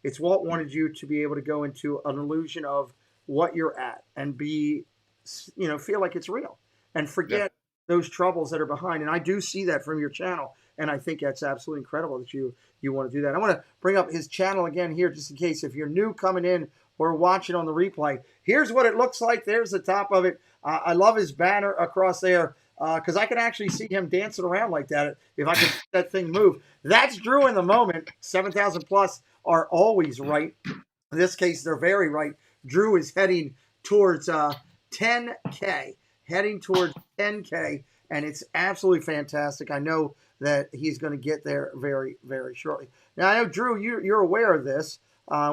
A: It's Walt wanted you to be able to go into an illusion of what you're at and be, feel like it's real and forget those troubles that are behind. And I do see that from your channel. And I think that's absolutely incredible that you want to do that. I want to bring up his channel again here, just in case if you're new coming in or watching on the replay. Here's what it looks like. There's the top of it. I love his banner across there because I can actually see him dancing around like that if I could make that thing move. That's Drew in the Moment. 7,000 plus are always right. In this case, they're very right. Drew is heading towards 10K, heading towards 10K, and it's absolutely fantastic. I know that he's going to get there very, very shortly. Now, I know, Drew, you're aware of this.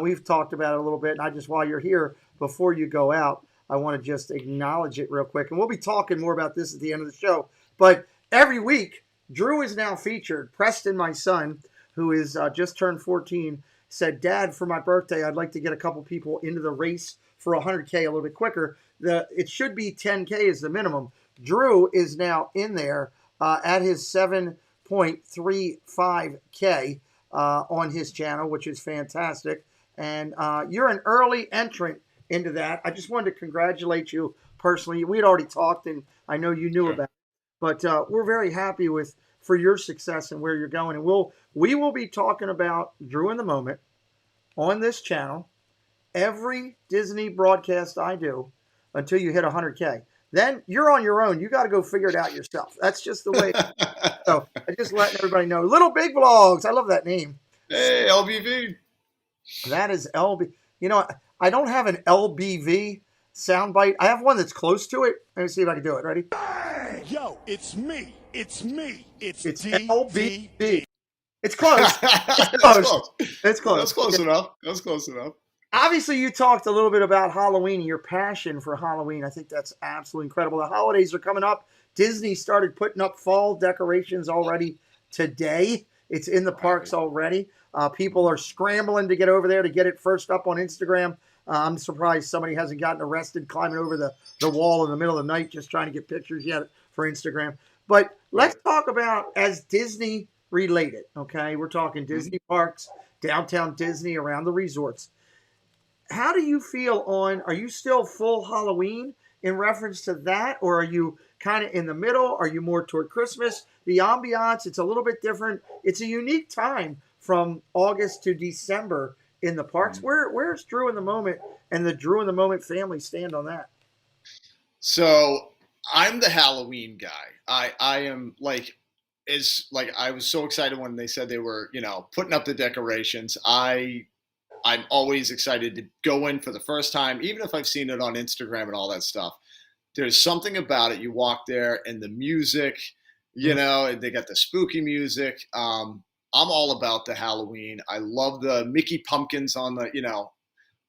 A: We've talked about it a little bit, and while you're here, before you go out, I want to just acknowledge it real quick. And we'll be talking more about this at the end of the show. But every week, Drew is now featured. Preston, my son, who is just turned 14, said, Dad, for my birthday, I'd like to get a couple people into the race for 100K a little bit quicker. It should be 10K is the minimum. Drew is now in there at his 7.35K on his channel, which is fantastic. And you're an early entrant into that. I just wanted to congratulate you personally. We had already talked, and I know you knew about it. But we're very happy for your success and where you're going. And we will be talking about Drew in the Moment on this channel every Disney broadcast I do until you hit 100K. Then you're on your own. You got to go figure it out yourself. That's just the way it is. So I just letting everybody know. Little Big Vlogs. I love that name.
B: Hey, LBV.
A: That is LB. I don't have an LBV soundbite. I have one that's close to it. Let me see if I can do it. Ready?
C: Yo, it's me. It's
A: LBV. It's close. It's close. It's close.
B: That's close enough. That's close enough.
A: Obviously, you talked a little bit about Halloween and your passion for Halloween. I think that's absolutely incredible. The holidays are coming up. Disney started putting up fall decorations already today. It's in the parks already. People are scrambling to get over there to get it first up on Instagram. I'm surprised somebody hasn't gotten arrested climbing over the wall in the middle of the night just trying to get pictures yet for Instagram. But let's talk about as Disney related, okay? We're talking Disney parks, downtown Disney, around the resorts. How do you feel are you still full Halloween in reference to that, or are you kind of in the middle? Are you more toward Christmas? The ambiance, it's a little bit different. It's a unique time from August to December in the parks. Where's Drew in the Moment and the Drew in the Moment family stand on that?
B: So I'm the Halloween guy. I am I was so excited when they said they were, putting up the decorations. I'm always excited to go in for the first time, even if I've seen it on Instagram and all that stuff. There's something about it. You walk there and the music, and they got the spooky music. I'm all about the Halloween. I love the Mickey pumpkins on the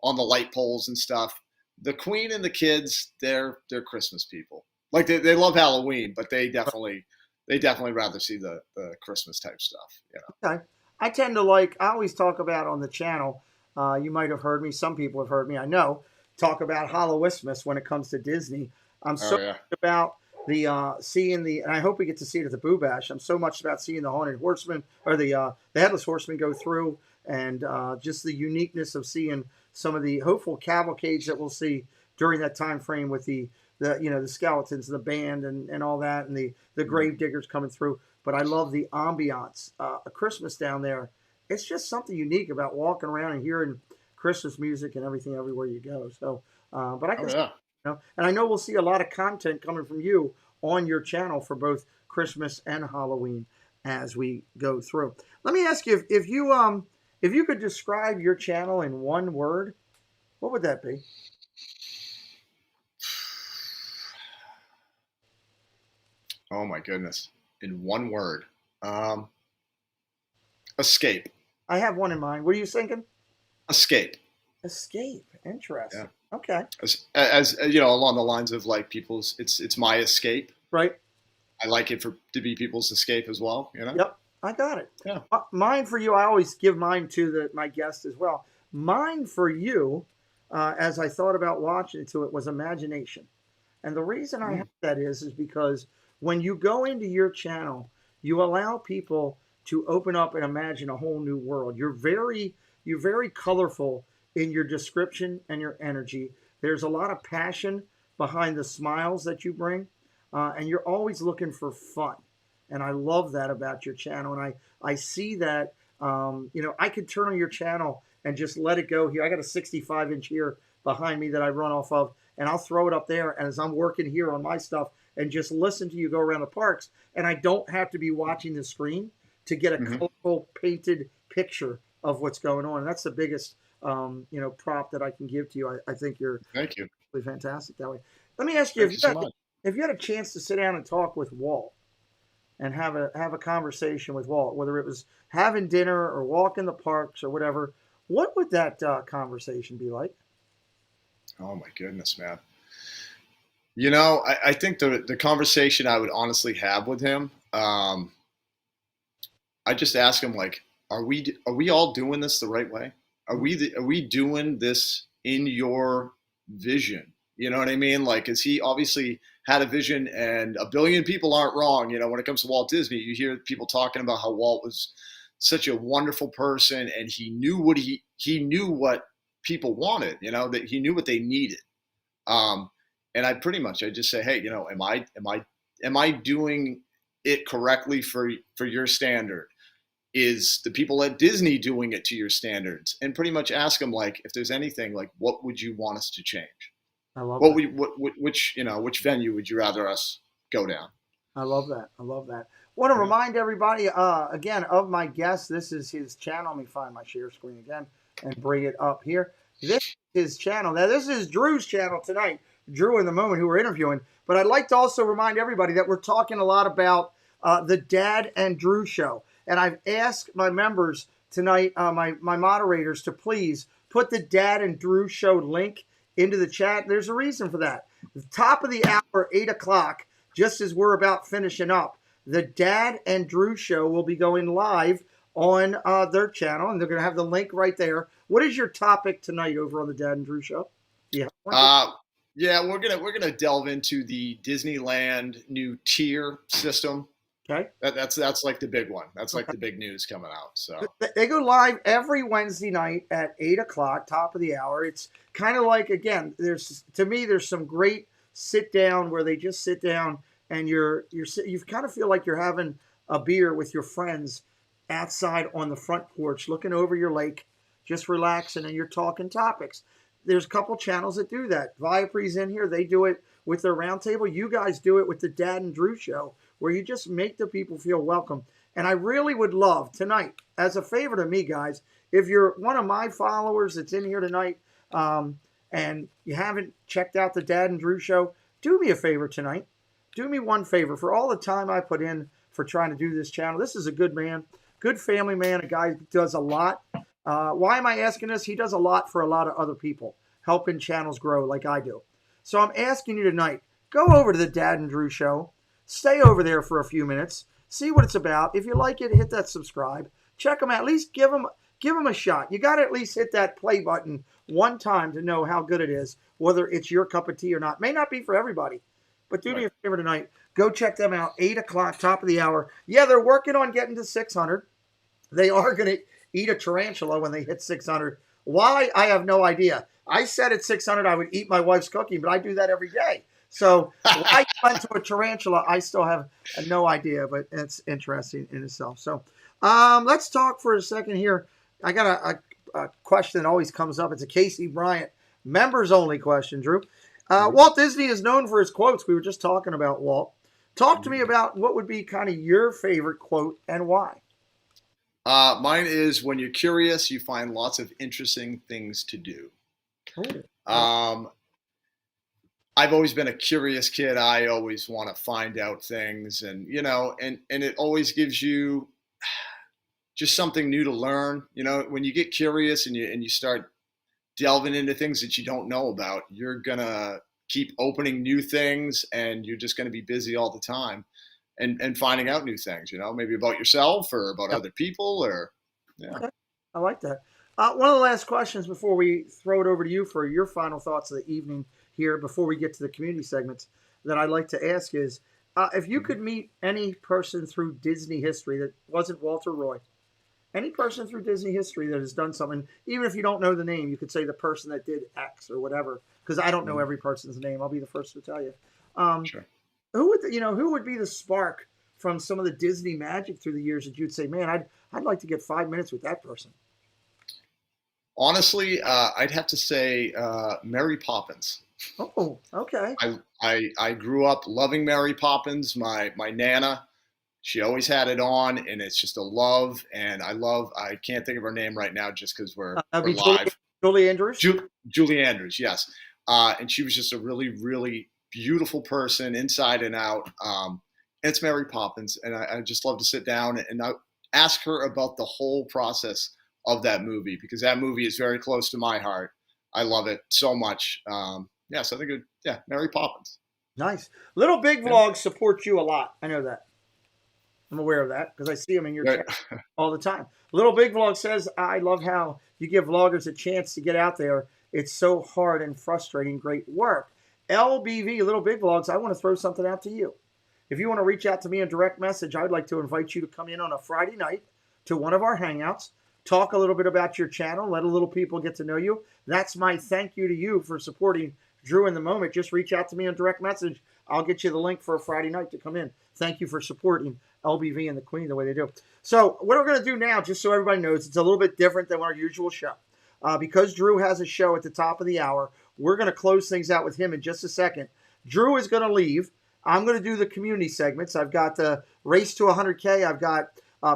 B: light poles and stuff. The Queen and the kids, they're Christmas people. Like they love Halloween, but they definitely rather see the Christmas type stuff.
A: Okay. I always talk about on the channel, You might have heard me. Some people have heard me. I know talk about Hallowismus when it comes to Disney. I'm so
B: yeah.
A: about the seeing the, and I hope we get to see it at the Boo Bash. I'm so much about seeing the Haunted Horseman or the Headless Horseman go through, and just the uniqueness of seeing some of the hopeful cavalcades that we'll see during that time frame with the the skeletons, the band, and all that, and the grave diggers coming through. But I love the ambiance. Christmas down there, it's just something unique about walking around and hearing Christmas music and everything everywhere you go. So, but I can, and I know we'll see a lot of content coming from you on your channel for both Christmas and Halloween as we go through. Let me ask you if you could describe your channel in one word, what would that be?
B: Oh my goodness! In one word, escape.
A: I have one in mind. What are you thinking?
B: Escape.
A: Escape. Interesting.
B: Yeah.
A: Okay.
B: As you know, along the lines of like people's, it's my escape.
A: Right.
B: I like it to be people's escape as well.
A: Yep. I got it.
B: Yeah.
A: Mine for you. I always give mine to my guests as well. Mine for you, as I thought about watching it, was imagination. And the reason I have that is because when you go into your channel, you allow people to open up and imagine a whole new world. You're very colorful in your description and your energy. There's a lot of passion behind the smiles that you bring, and you're always looking for fun. And I love that about your channel. And I see that, I could turn on your channel and just let it go here. I got a 65-inch here behind me that I run off of, and I'll throw it up there. And as I'm working here on my stuff and just listen to you go around the parks, and I don't have to be watching the screen to get a colorful painted picture of what's going on. And that's the biggest, prop that I can give to you. I think you're
B: Thank you.
A: really fantastic that way. Let me ask you, if you had a chance to sit down and talk with Walt and have a conversation with Walt, whether it was having dinner or walking the parks or whatever, what would that conversation be like?
B: Oh my goodness, man. I think the conversation I would honestly have with him, I just ask him, like, are we all doing this the right way? Are we doing this in your vision? You know what I mean? Like, is he obviously had a vision, and a billion people aren't wrong. When it comes to Walt Disney, you hear people talking about how Walt was such a wonderful person, and he knew what he knew what people wanted, that he knew what they needed. And I just say, hey, am I doing it correctly for your standard? Is the people at Disney doing it to your standards? And pretty much ask them, like, if there's anything, like, what would you want us to change?
A: I love that.
B: Which venue would you rather us go down?
A: I love that. Want to remind everybody again of my guest. This is his channel. Let me find my share screen again and bring it up here. This is his channel. Now, this is Drew's channel tonight. Drew in the moment who we're interviewing. But I'd like to also remind everybody that we're talking a lot about the Dad and Drew show. And I've asked my members tonight, my moderators, to please put the Dad and Drew show link into the chat. There's a reason for that. The top of the hour, 8 o'clock, just as we're about finishing up, the Dad and Drew show will be going live on their channel, and they're going to have the link right there. What is your topic tonight over on the Dad and Drew show? Yeah,
B: we're gonna delve into the Disneyland new tier system.
A: Okay,
B: that's like the big one. That's like the big news coming out. So
A: they go live every Wednesday night at 8 o'clock, top of the hour. It's kind of like, again, there's some great sit down where they just sit down and you kind of feel like you're having a beer with your friends outside on the front porch, looking over your lake, just relaxing, and you're talking topics. There's a couple channels that do that. Viapre's in here. They do it with their roundtable. You guys do it with the Dad and Drew show, where you just make the people feel welcome. And I really would love tonight, as a favor to me, guys, if you're one of my followers that's in here tonight and you haven't checked out the Dad and Drew show, do me a favor tonight. Do me one favor. For all the time I put in for trying to do this channel, this is a good man, good family man, a guy who does a lot. Why am I asking this? He does a lot for a lot of other people, helping channels grow like I do. So I'm asking you tonight, go over to the Dad and Drew show. Stay over there for a few minutes. See what it's about. If you like it, hit that subscribe. Check them out. At least give give them a shot. You got to at least hit that play button one time to know how good it is, whether it's your cup of tea or not. May not be for everybody, but do me a favor tonight. Go check them out. 8 o'clock, top of the hour. Yeah, they're working on getting to 600. They are going to eat a tarantula when they hit 600. Why? I have no idea. I said at 600 I would eat my wife's cookie, but I do that every day. So why you went to a tarantula, I still have no idea, but it's interesting in itself. So let's talk for a second here. I got a question that always comes up. It's a Casey Bryant members only question, Drew. Walt Disney is known for his quotes. We were just talking about Walt. Talk to me about what would be kind of your favorite quote and why.
B: Mine is, when you're curious, you find lots of interesting things to do. I've always been a curious kid. I always want to find out things, and it always gives you just something new to learn. When you get curious and you start delving into things that you don't know about, you're gonna keep opening new things, and you're just gonna be busy all the time, and finding out new things. Maybe about yourself or about other people, or
A: Okay. I like that. One of the last questions before we throw it over to you for your final thoughts of the evening here, before we get to the community segments, that I'd like to ask is, if you could meet any person through Disney history that wasn't Walter Roy, any person through Disney history that has done something, even if you don't know the name, you could say the person that did X or whatever, because I don't know every person's name. I'll be the first to tell you.
B: Sure.
A: Who would be the spark from some of the Disney magic through the years that you'd say, man, I'd like to get 5 minutes with that person?
B: Honestly, I'd have to say Mary Poppins.
A: Oh, okay.
B: I grew up loving Mary Poppins. My Nana, she always had it on, and it's just a love. And I can't think of her name right now just because we're live.
A: Julie Andrews?
B: Julie Andrews, yes. And she was just a really, really beautiful person inside and out. And it's Mary Poppins. And I just love to sit down and I ask her about the whole process of that movie, because that movie is very close to my heart. I love it so much. So I think Mary Poppins.
A: Nice. Little Big Vlogs support you a lot. I know that. I'm aware of that because I see them in your chat all the time. Little Big Vlog says, I love how you give vloggers a chance to get out there. It's so hard and frustrating. Great work. LBV, Little Big Vlogs, I want to throw something out to you. If you want to reach out to me in direct message, I would like to invite you to come in on a Friday night to one of our hangouts, talk a little bit about your channel, let a little people get to know you. That's my thank you to you for supporting Drew in the Moment. Just reach out to me on direct message. I'll get you the link for a Friday night to come in. Thank you for supporting LBV and the Queen the way they do. So what we're going to do now, just so everybody knows, it's a little bit different than our usual show. Because Drew has a show at the top of the hour, we're going to close things out with him in just a second. Drew is going to leave. I'm going to do the community segments. I've got the race to 100K. I've got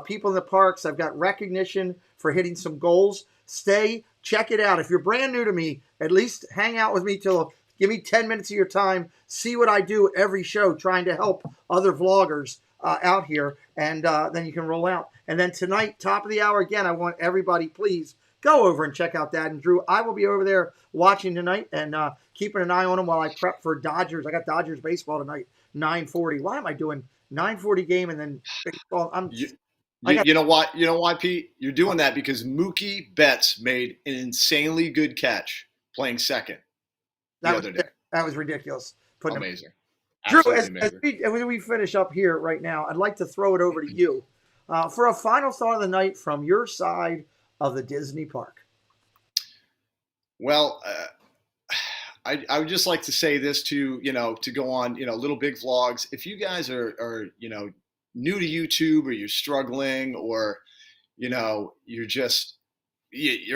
A: people in the parks. I've got recognition for hitting some goals. Stay, check it out. If you're brand new to me, at least hang out with me give me 10 minutes of your time. See what I do every show, trying to help other vloggers out here, and then you can roll out. And then tonight, top of the hour again, I want everybody, please go over and check out Dad and Drew. I will be over there watching tonight and keeping an eye on them while I prep for Dodgers. I got Dodgers baseball tonight, 9:40. Why am I doing 9:40 game and then baseball?
B: You know why, Pete? You're doing that because Mookie Betts made an insanely good catch playing second the other day.
A: That was ridiculous.
B: Amazing.
A: Drew, as we finish up here right now, I'd like to throw it over to you for a final thought of the night from your side of the Disney park.
B: Well, I would just like to say this to go on, Little Big Vlogs. If you guys are new to YouTube, or you're struggling, or, you're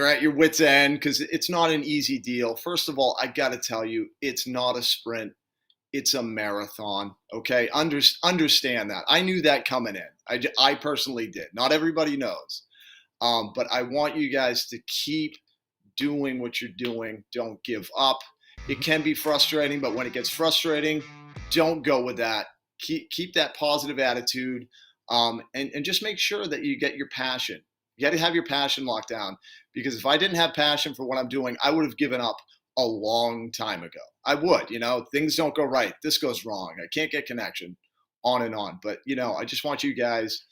B: at your wit's end, because it's not an easy deal. First of all, I got to tell you, it's not a sprint. It's a marathon. Okay. Understand that. I knew that coming in. I personally did. Not everybody knows. But I want you guys to keep doing what you're doing. Don't give up. It can be frustrating, but when it gets frustrating, don't go with that. Keep that positive attitude, and just make sure that you get your passion. You got to have your passion locked down, because if I didn't have passion for what I'm doing, I would have given up a long time ago. I would, things don't go right. This goes wrong. I can't get connection, on and on. But, I just want you guys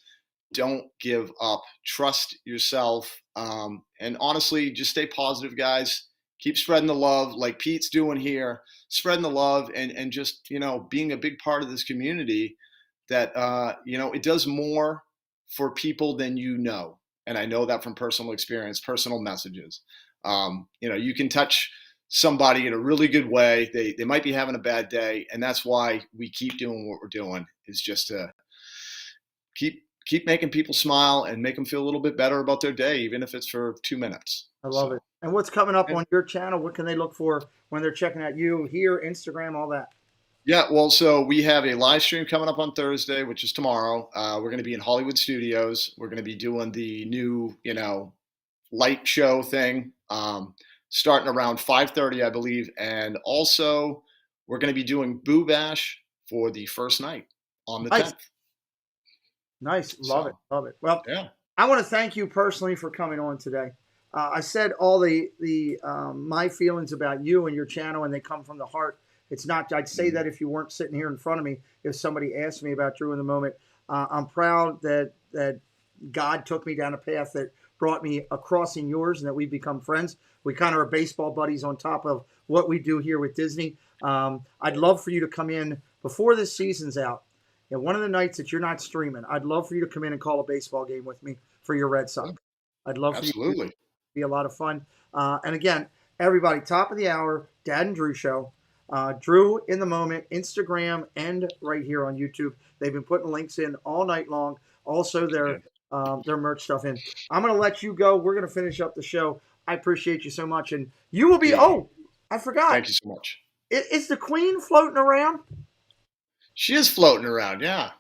B: don't give up. Trust yourself. And honestly, just stay positive, guys. Keep spreading the love like Pete's doing here, spreading the love and just, being a big part of this community that, it does more for people than you know. And I know that from personal experience, personal messages. You can touch somebody in a really good way. They might be having a bad day. And that's why we keep doing what we're doing, is just to keep making people smile and make them feel a little bit better about their day, even if it's for 2 minutes.
A: I love it. And what's coming up on your channel? What can they look for when they're checking out you here, Instagram, all that?
B: Yeah, well, so we have a live stream coming up on Thursday, which is tomorrow. We're going to be in Hollywood Studios. We're going to be doing the new, light show thing, starting around 5:30, I believe. And also, we're going to be doing Boo Bash for the first night on the 10th.
A: Nice. Love it. Well,
B: yeah.
A: I want to thank you personally for coming on today. I said all the my feelings about you and your channel, and they come from the heart. It's not, I'd say that if you weren't sitting here in front of me, if somebody asked me about Drew in the moment. I'm proud that God took me down a path that brought me across in yours and that we've become friends. We kind of are baseball buddies on top of what we do here with Disney. I'd love for you to come in before this season's out. And one of the nights that you're not streaming, I'd love for you to come in and call a baseball game with me for your Red Sox. I'd love for you to be a lot of fun. And again, everybody, top of the hour, Dad and Drew show. Drew in the moment, Instagram, and right here on YouTube. They've been putting links in all night long. Also, their merch stuff in. I'm going to let you go. We're going to finish up the show. I appreciate you so much. And you will be, oh, I forgot.
B: Thank you so much.
A: Is the Queen floating around?
B: She is floating around, yeah.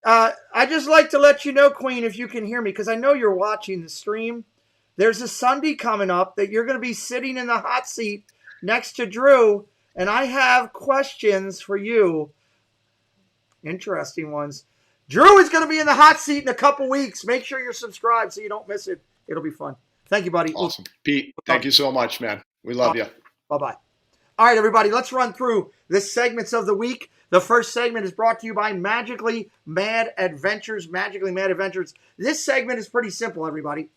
A: I just like to let you know, Queen, if you can hear me, because I know you're watching the stream. There's a Sunday coming up that you're going to be sitting in the hot seat next to Drew, and I have questions for you. Interesting ones. Drew is going to be in the hot seat in a couple weeks. Make sure you're subscribed so you don't miss it. It'll be fun. Thank you, buddy.
B: Awesome. Pete, thank you so much, man. We love you.
A: Bye-bye. All right, everybody, let's run through the segments of the week. The first segment is brought to you by Magically Mad Adventures. Magically Mad Adventures. This segment is pretty simple, everybody.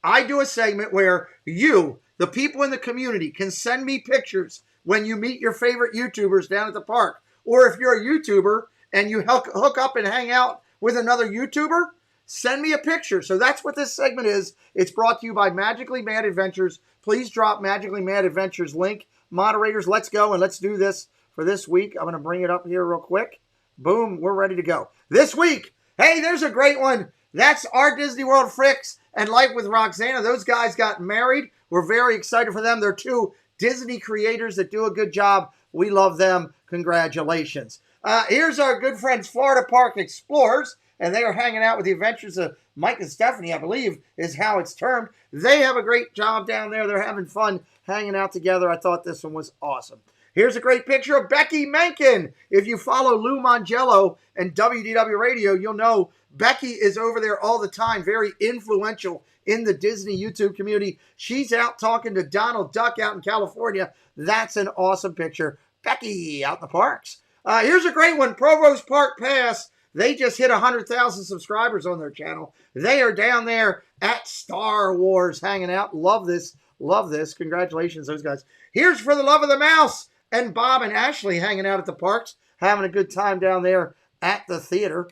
A: I do a segment where you, the people in the community, can send me pictures when you meet your favorite YouTubers down at the park. Or if you're a YouTuber and you hook up and hang out with another YouTuber, send me a picture. So that's what this segment is. It's brought to you by Magically Mad Adventures. Please drop Magically Mad Adventures link. Moderators, let's go and let's do this for this week. I'm going to bring it up here real quick. Boom, we're ready to go. This week, hey, there's a great one. That's Our Disney World Fricks and Life with Roxana. Those guys got married. We're very excited for them. They're two Disney creators that do a good job. We love them. Congratulations. Here's our good friends, Florida Park Explorers, and they are hanging out with the adventures of Mike and Stephanie, I believe, is how it's termed. They have a great job down there. They're having fun hanging out together. I thought this one was awesome. Here's a great picture of Becky Menken. If you follow Lou Mangello and WDW Radio, you'll know Becky is over there all the time, very influential in the Disney YouTube community. She's out talking to Donald Duck out in California. That's an awesome picture. Becky out in the parks. Here's a great one, Provost Park Pass. They just hit 100,000 subscribers on their channel. They are down there at Star Wars hanging out. Love this. Love this. Congratulations, those guys. Here's For the Love of the Mouse and Bob and Ashley hanging out at the parks, having a good time down there at the theater.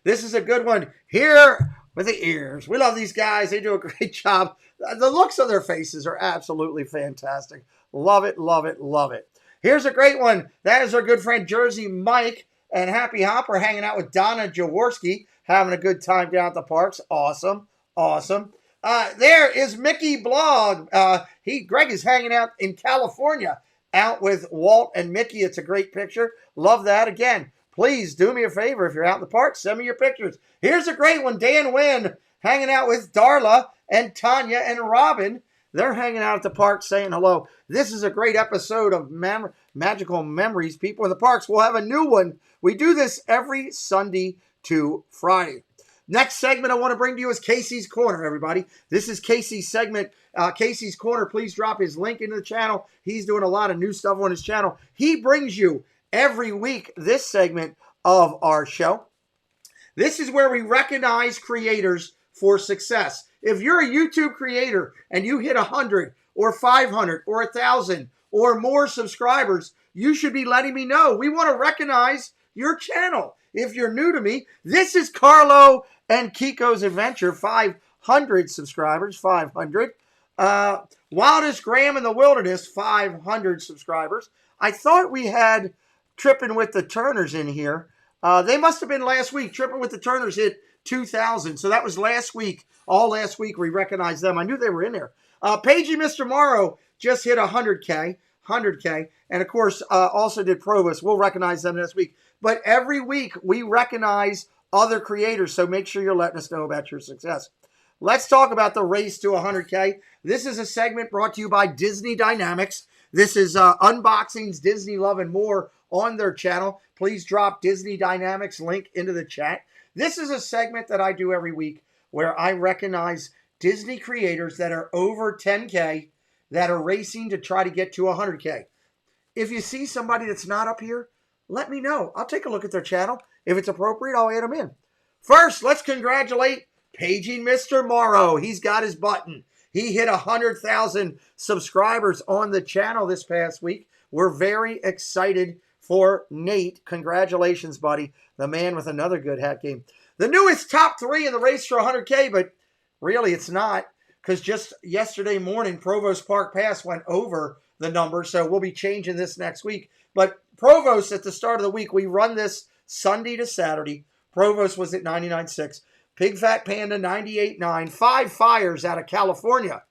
A: This is a good one. Here with the ears. We love these guys. They do a great job. The looks on their faces are absolutely fantastic. Love it, love it, love it. Here's a great one. That is our good friend Jersey Mike and Happy Hopper hanging out with Donna Jaworski, having a good time down at the parks. Awesome, awesome. There is Mickey Blog. Greg is hanging out in California, out with Walt and Mickey. It's a great picture. Love that. Again, please do me a favor. If you're out in the park, send me your pictures. Here's a great one. Dan Wynn hanging out with Darla and Tanya and Robin. They're hanging out at the park saying hello. This is a great episode of Magical Memories. People in the parks will have a new one. We do this every Sunday to Friday. Next segment I want to bring to you is Casey's Corner, everybody. This is Casey's segment. Casey's Corner, please drop his link into the channel. He's doing a lot of new stuff on his channel. He brings you every week this segment of our show. This is where we recognize creators for success. If you're a YouTube creator and you hit 100 or 500 or 1,000 or more subscribers, you should be letting me know. We want to recognize your channel. If you're new to me, this is Carlo and Kiko's Adventure, 500 subscribers, 500. Wildest Graham in the Wilderness, 500 subscribers. I thought we had Tripping with the Turners in here. They must have been last week. Tripping with the Turners hit 2,000. So that was last week. All last week we recognized them. I knew they were in there. Pagey Mr. Morrow just hit 100K. 100K. And of course, also did Provost. We'll recognize them next week. But every week we recognize other creators. So make sure you're letting us know about your success. Let's talk about the race to 100K. This is a segment brought to you by Disney Dynamics. This is unboxings, Disney Love, and more on their channel. Please drop Disney Dynamics link into the chat. This is a segment that I do every week where I recognize Disney creators that are over 10K that are racing to try to get to 100K. If you see somebody that's not up here, let me know. I'll take a look at their channel. If it's appropriate, I'll add them in. First, let's congratulate Paging Mr. Morrow. He's got his button. He hit 100,000 subscribers on the channel this past week. We're very excited for Nate. Congratulations, buddy. The man with another good hat game. The newest top 3 in the race for 100K, but really it's not, because just yesterday morning, Provost Park Pass went over the number, so we'll be changing this next week. But Provost, at the start of the week, we run this Sunday to Saturday. Provost was at 99.6. Pig Fat Panda, 98.9. 5 Fires out of California.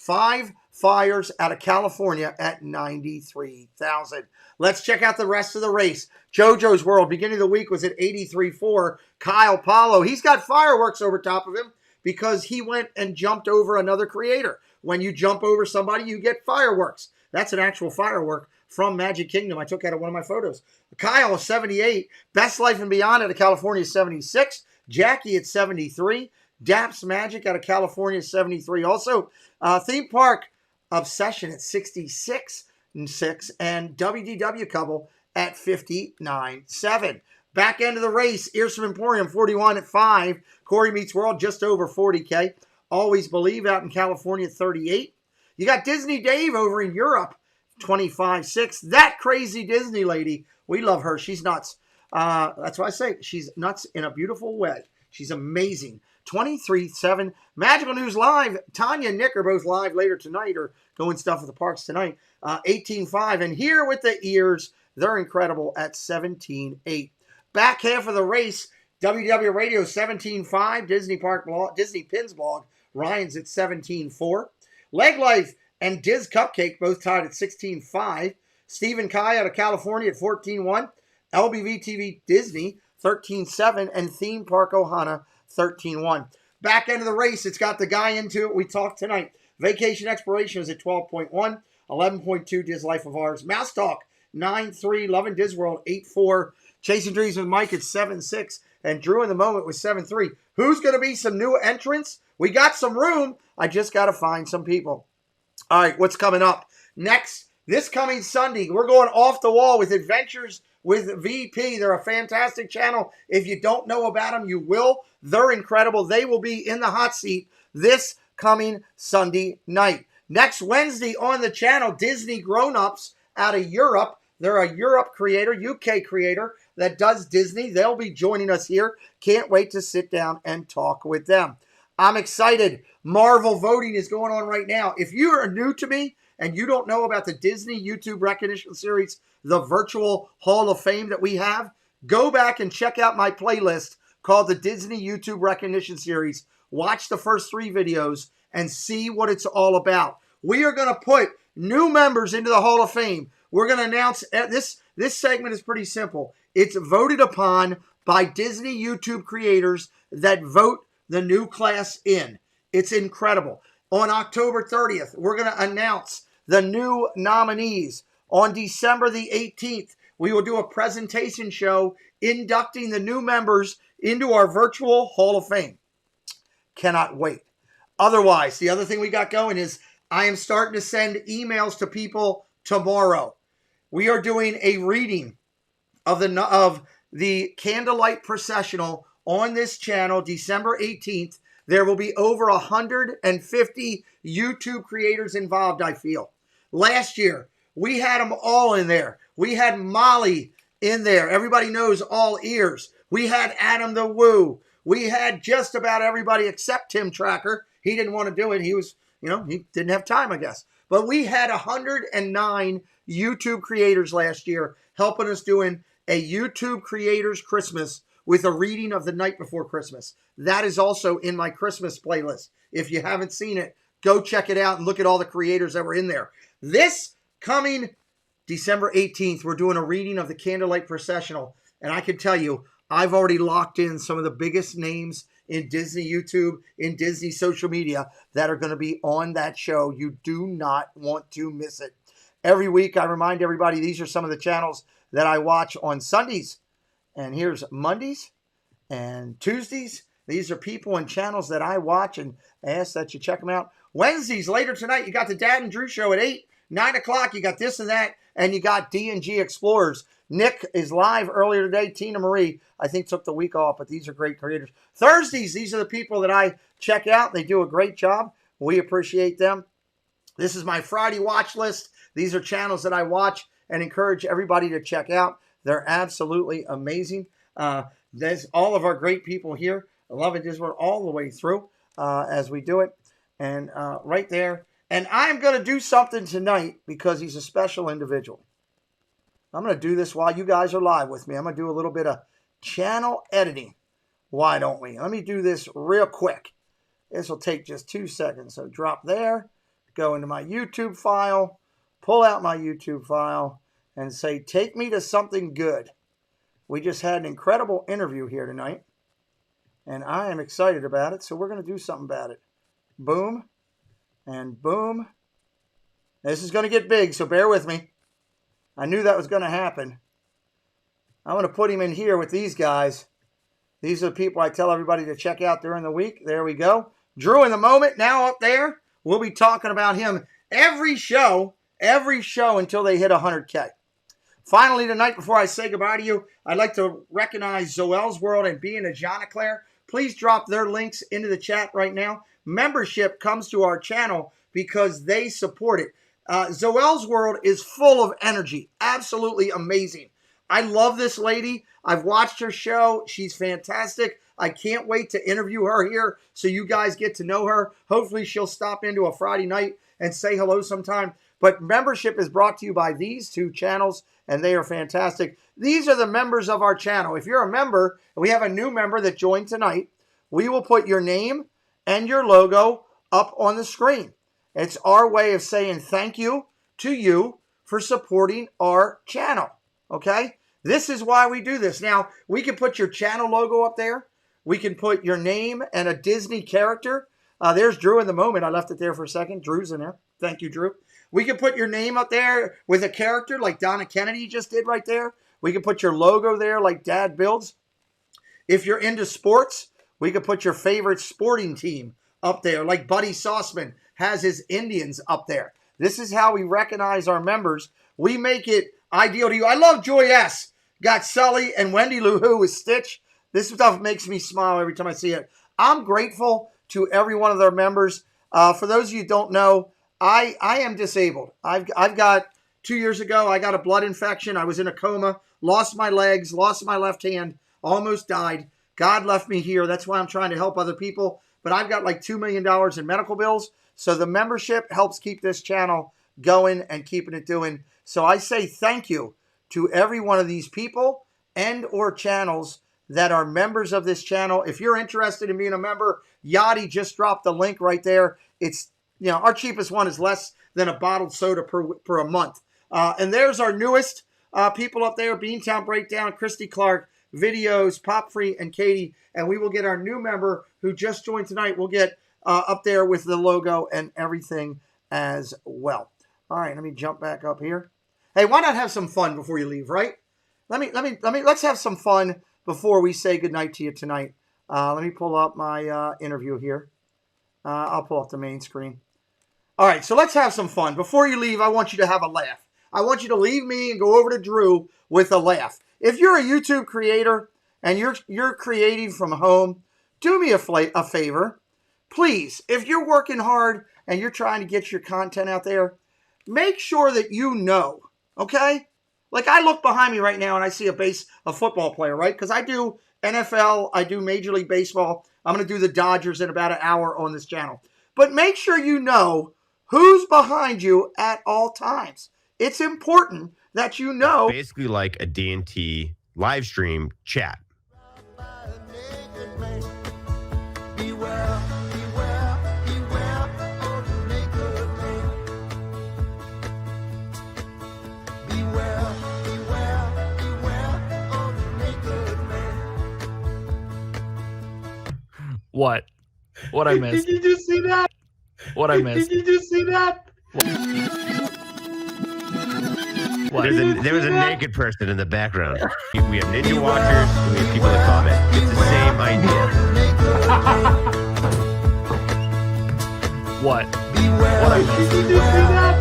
A: 5 Fires out of California at 93,000. Let's check out the rest of the race. JoJo's World, beginning of the week, was at 83.4. Kyle Paulo, he's got fireworks over top of him because he went and jumped over another creator. When you jump over somebody, you get fireworks. That's an actual firework from Magic Kingdom. I took out of one of my photos. Kyle, 78. Best Life and Beyond out of California, 76. Jackie at 73. Daps Magic out of California, 73. Also, Theme Park Obsession at 66 and 6. And WDW Couple at 59.7. Back end of the race, Ears from Emporium, 41 at 5. Corey Meets World, just over 40K. Always Believe out in California, 38. You got Disney Dave over in Europe, 25.6. That crazy Disney lady, we love her. She's nuts. That's why I say she's nuts in a beautiful way. She's amazing. 23.7. Magical News Live. Tanya and Nick are both live later tonight or doing stuff at the parks tonight. 18.5. And here with the ears, they're incredible at 17.8. Back half of the race, WW Radio 17.5. Disney Park blog, Disney Pins blog. Ryan's at 17.4. Leg Life and Diz Cupcake both tied at 16.5. Stephen Kai out of California at 14.1. LBV TV Disney 13.7. And Theme Park Ohana 13.1. Back end of the race, it's got the guy into it. We talked tonight. Vacation Exploration is at 12.1. 11.2 Diz Life of Ours. Mouse Talk 9.3. Loving Diz World 8.4. Chasing Dreams with Mike at 7.6. And Drew in the Moment with 7.3. Who's going to be some new entrants? We got some room. I just got to find some people. All right, what's coming up? Next, this coming Sunday, we're going off the wall with Adventures with VP. They're a fantastic channel. If you don't know about them, you will. They're incredible. They will be in the hot seat this coming Sunday night. Next Wednesday on the channel, Disney Grown-Ups out of Europe. They're a Europe creator, UK creator that does Disney. They'll be joining us here. Can't wait to sit down and talk with them. I'm excited. Marvel voting is going on right now. If you are new to me and you don't know about the Disney YouTube Recognition Series, the virtual Hall of Fame that we have, go back and check out my playlist called the Disney YouTube Recognition Series. Watch the first 3 videos and see what it's all about. We are going to put new members into the Hall of Fame. We're going to announce this segment is pretty simple. It's voted upon by Disney YouTube creators that vote the new class in. It's incredible. On October 30th, we're going to announce the new nominees. On December the 18th, we will do a presentation show inducting the new members into our virtual Hall of Fame. Cannot wait. Otherwise, the other thing we got going is I am starting to send emails to people tomorrow. We are doing a reading of the Candlelight Processional on this channel, December 18th. There will be over 150 YouTube creators involved, I feel. Last year, we had them all in there. We had Molly in there. Everybody knows All Ears. We had Adam the Woo. We had just about everybody except Tim Tracker. He didn't want to do it. He was, he didn't have time, I guess. But we had 109 YouTube creators last year helping us doing a YouTube Creators Christmas with a reading of The Night Before Christmas. That is also in my Christmas playlist. If you haven't seen it, go check it out and look at all the creators that were in there. This coming December 18th, we're doing a reading of the Candlelight Processional. And I can tell you, I've already locked in some of the biggest names in Disney YouTube, in Disney social media that are going to be on that show. You do not want to miss it. Every week, I remind everybody, these are some of the channels that I watch on Sundays. And here's Mondays and Tuesdays. These are people and channels that I watch and ask that you check them out. Wednesdays, later tonight, you got the Dad and Drew Show at 8, 9 o'clock. You got this and that, and you got D&G Explorers. Nick is live earlier today. Tina Marie, I think, took the week off, but these are great creators. Thursdays, these are the people that I check out. They do a great job. We appreciate them. This is my Friday watch list. These are channels that I watch and encourage everybody to check out. They're absolutely amazing. There's all of our great people here. I love it. We're all the way through as we do it. And right there. And I'm going to do something tonight because he's a special individual. I'm going to do this while you guys are live with me. I'm going to do a little bit of channel editing. Why don't we? Let me do this real quick. This will take just 2 seconds. So drop there, go into my YouTube file, pull out my YouTube file, and say, take me to something good. We just had an incredible interview here tonight, and I am excited about it, so we're going to do something about it. Boom, and boom. This is going to get big, so bear with me. I knew that was going to happen. I'm going to put him in here with these guys. These are the people I tell everybody to check out during the week. There we go. Drew in the Moment, now up there. We'll be talking about him every show until they hit 100K. Finally, tonight, before I say goodbye to you, I'd like to recognize Zoel's World and Being a Jonaclair. Please drop their links into the chat right now. Membership comes to our channel because they support it. Zoel's World is full of energy. Absolutely amazing. I love this lady. I've watched her show. She's fantastic. I can't wait to interview her here so you guys get to know her. Hopefully she'll stop into a Friday night and say hello sometime. But membership is brought to you by these two channels, and they are fantastic. These are the members of our channel. If you're a member, and we have a new member that joined tonight, we will put your name and your logo up on the screen. It's our way of saying thank you to you for supporting our channel, okay? This is why we do this. Now, we can put your channel logo up there. We can put your name and a Disney character. There's Drew in the Moment. I left it there for a second. Drew's in there. Thank you, Drew. We can put your name up there with a character like Donna Kennedy just did right there. We can put your logo there like Dad builds. If you're into sports, we could put your favorite sporting team up there like Buddy Sauceman has his Indians up there. This is how we recognize our members. We make it ideal to you. I love Joy S. Got Sully and Wendy Lou Who with Stitch. This stuff makes me smile every time I see it. I'm grateful to every one of their members. For those of you who don't know, I am disabled. I've got 2 years ago, I got a blood infection. I was in a coma, lost my legs, lost my left hand, almost died. God left me here. That's why I'm trying to help other people. But I've got like $2 million in medical bills. So the membership helps keep this channel going and keeping it doing. So I say thank you to every one of these people and or channels that are members of this channel. If you're interested in being a member, Yachty just dropped the link right there. It's, our cheapest one is less than a bottled soda per a month. And there's our newest people up there, Beantown Breakdown, Christy Clark, Videos, Pop Free, and Katie. And we will get our new member who just joined tonight. We'll get up there with the logo and everything as well. All right, let me jump back up here. Hey, why not have some fun before you leave, right? Let's have some fun before we say goodnight to you tonight. Let me pull up my interview here. I'll pull up the main screen. All right, so let's have some fun. Before you leave, I want you to have a laugh. I want you to leave me and go over to Drew with a laugh. if you're a YouTube creator and you're creating from home, do me a favor. Please, if you're working hard and you're trying to get your content out there, make sure that you know, okay? Like I look behind me right now and I see a football player, right? Because I do NFL, I do Major League Baseball. I'm going to do the Dodgers in about an hour on this channel. But make sure you know who's behind you at all times. It's important that you know.
D: Basically like a D&T live stream chat.
E: What I missed?
A: Did you just see that?
E: What I missed?
A: Did you just see that?
E: What?
D: There was a naked person in the background. We have ninja watchers, and we have people that comment. It's the same idea.
E: What I missed?
A: Did you just see that?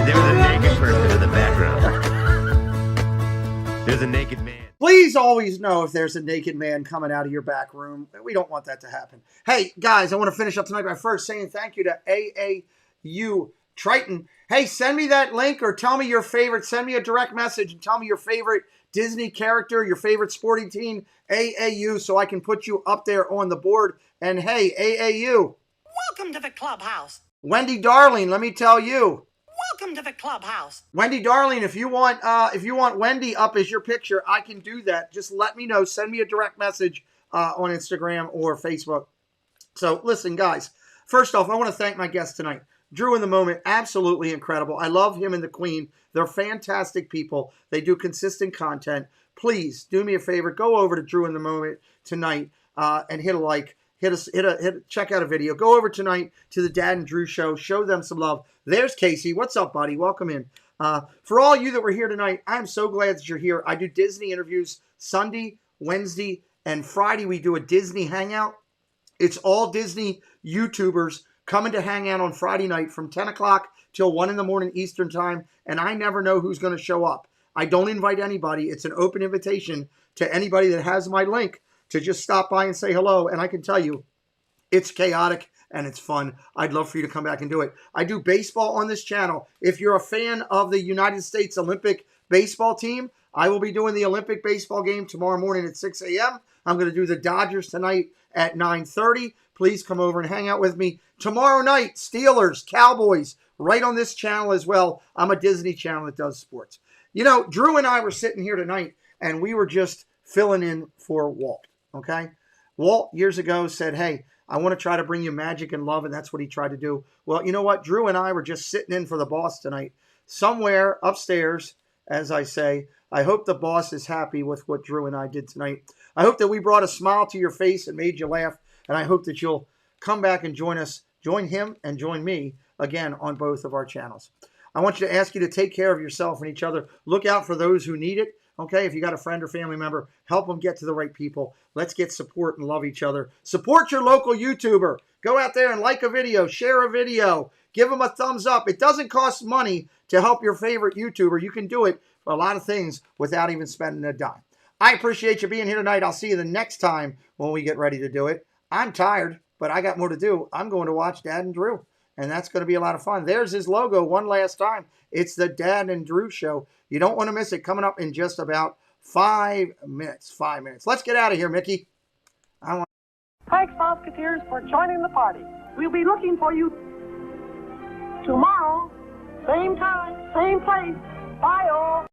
D: There was a naked person in the background. There's a naked man.
A: Please always know if there's a naked man coming out of your back room. We don't want that to happen. Hey, guys, I want to finish up tonight by first saying thank you to AAU Triton. Hey, send me that link or tell me your favorite. Send me a direct message and tell me your favorite Disney character, your favorite sporting team, AAU, so I can put you up there on the board. And hey, AAU.
F: Welcome to the clubhouse.
A: Wendy Darling, let me tell you.
F: Welcome to the clubhouse.
A: Wendy Darling, if you want Wendy up as your picture, I can do that. Just let me know. Send me a direct message on Instagram or Facebook. So listen, guys. First off, I want to thank my guest tonight. Drew in the Moment, absolutely incredible. I love him and the Queen. They're fantastic people. They do consistent content. Please do me a favor. Go over to Drew in the Moment tonight and hit a like. Check out a video. Go over tonight to the Dad and Drew show. Show them some love. There's Casey. What's up, buddy? Welcome in. For all you that were here tonight, I'm so glad that you're here. I do Disney interviews Sunday, Wednesday, and Friday. We do a Disney hangout. It's all Disney YouTubers coming to hang out on Friday night from 10 o'clock till 1 in the morning Eastern time, and I never know who's going to show up. I don't invite anybody. It's an open invitation to anybody that has my link to just stop by and say hello, and I can tell you, it's chaotic and it's fun. I'd love for you to come back and do it. I do baseball on this channel. If you're a fan of the United States Olympic baseball team, I will be doing the Olympic baseball game tomorrow morning at 6 a.m. I'm going to do the Dodgers tonight at 9:30. Please come over and hang out with me. Tomorrow night, Steelers, Cowboys, right on this channel as well. I'm a Disney channel that does sports. You know, Drew and I were sitting here tonight, and we were just filling in for Walt, okay? Walt, years ago, said, hey, I want to try to bring you magic and love, and that's what he tried to do. Well, you know what? Drew and I were just sitting in for the boss tonight. Somewhere upstairs, as I say, I hope the boss is happy with what Drew and I did tonight. I hope that we brought a smile to your face and made you laugh, and I hope that you'll come back and join us, join him and join me again on both of our channels. I want you to ask you to take care of yourself and each other. Look out for those who need it. Okay, if you got a friend or family member, help them get to the right people. Let's get support and love each other. Support your local YouTuber. Go out there and like a video, share a video, give them a thumbs up. It doesn't cost money to help your favorite YouTuber. You can do it for a lot of things without even spending a dime. I appreciate you being here tonight. I'll see you the next time when we get ready to do it. I'm tired, but I got more to do. I'm going to watch Dad and Drew, and that's going to be a lot of fun. There's his logo one last time. It's the Dad and Drew Show. You don't want to miss it. Coming up in just about 5 minutes. 5 minutes. Let's get out of here, Mickey.
G: Thanks, Musketeers, for joining the party. We'll be looking for you tomorrow, same time, same place. Bye, all.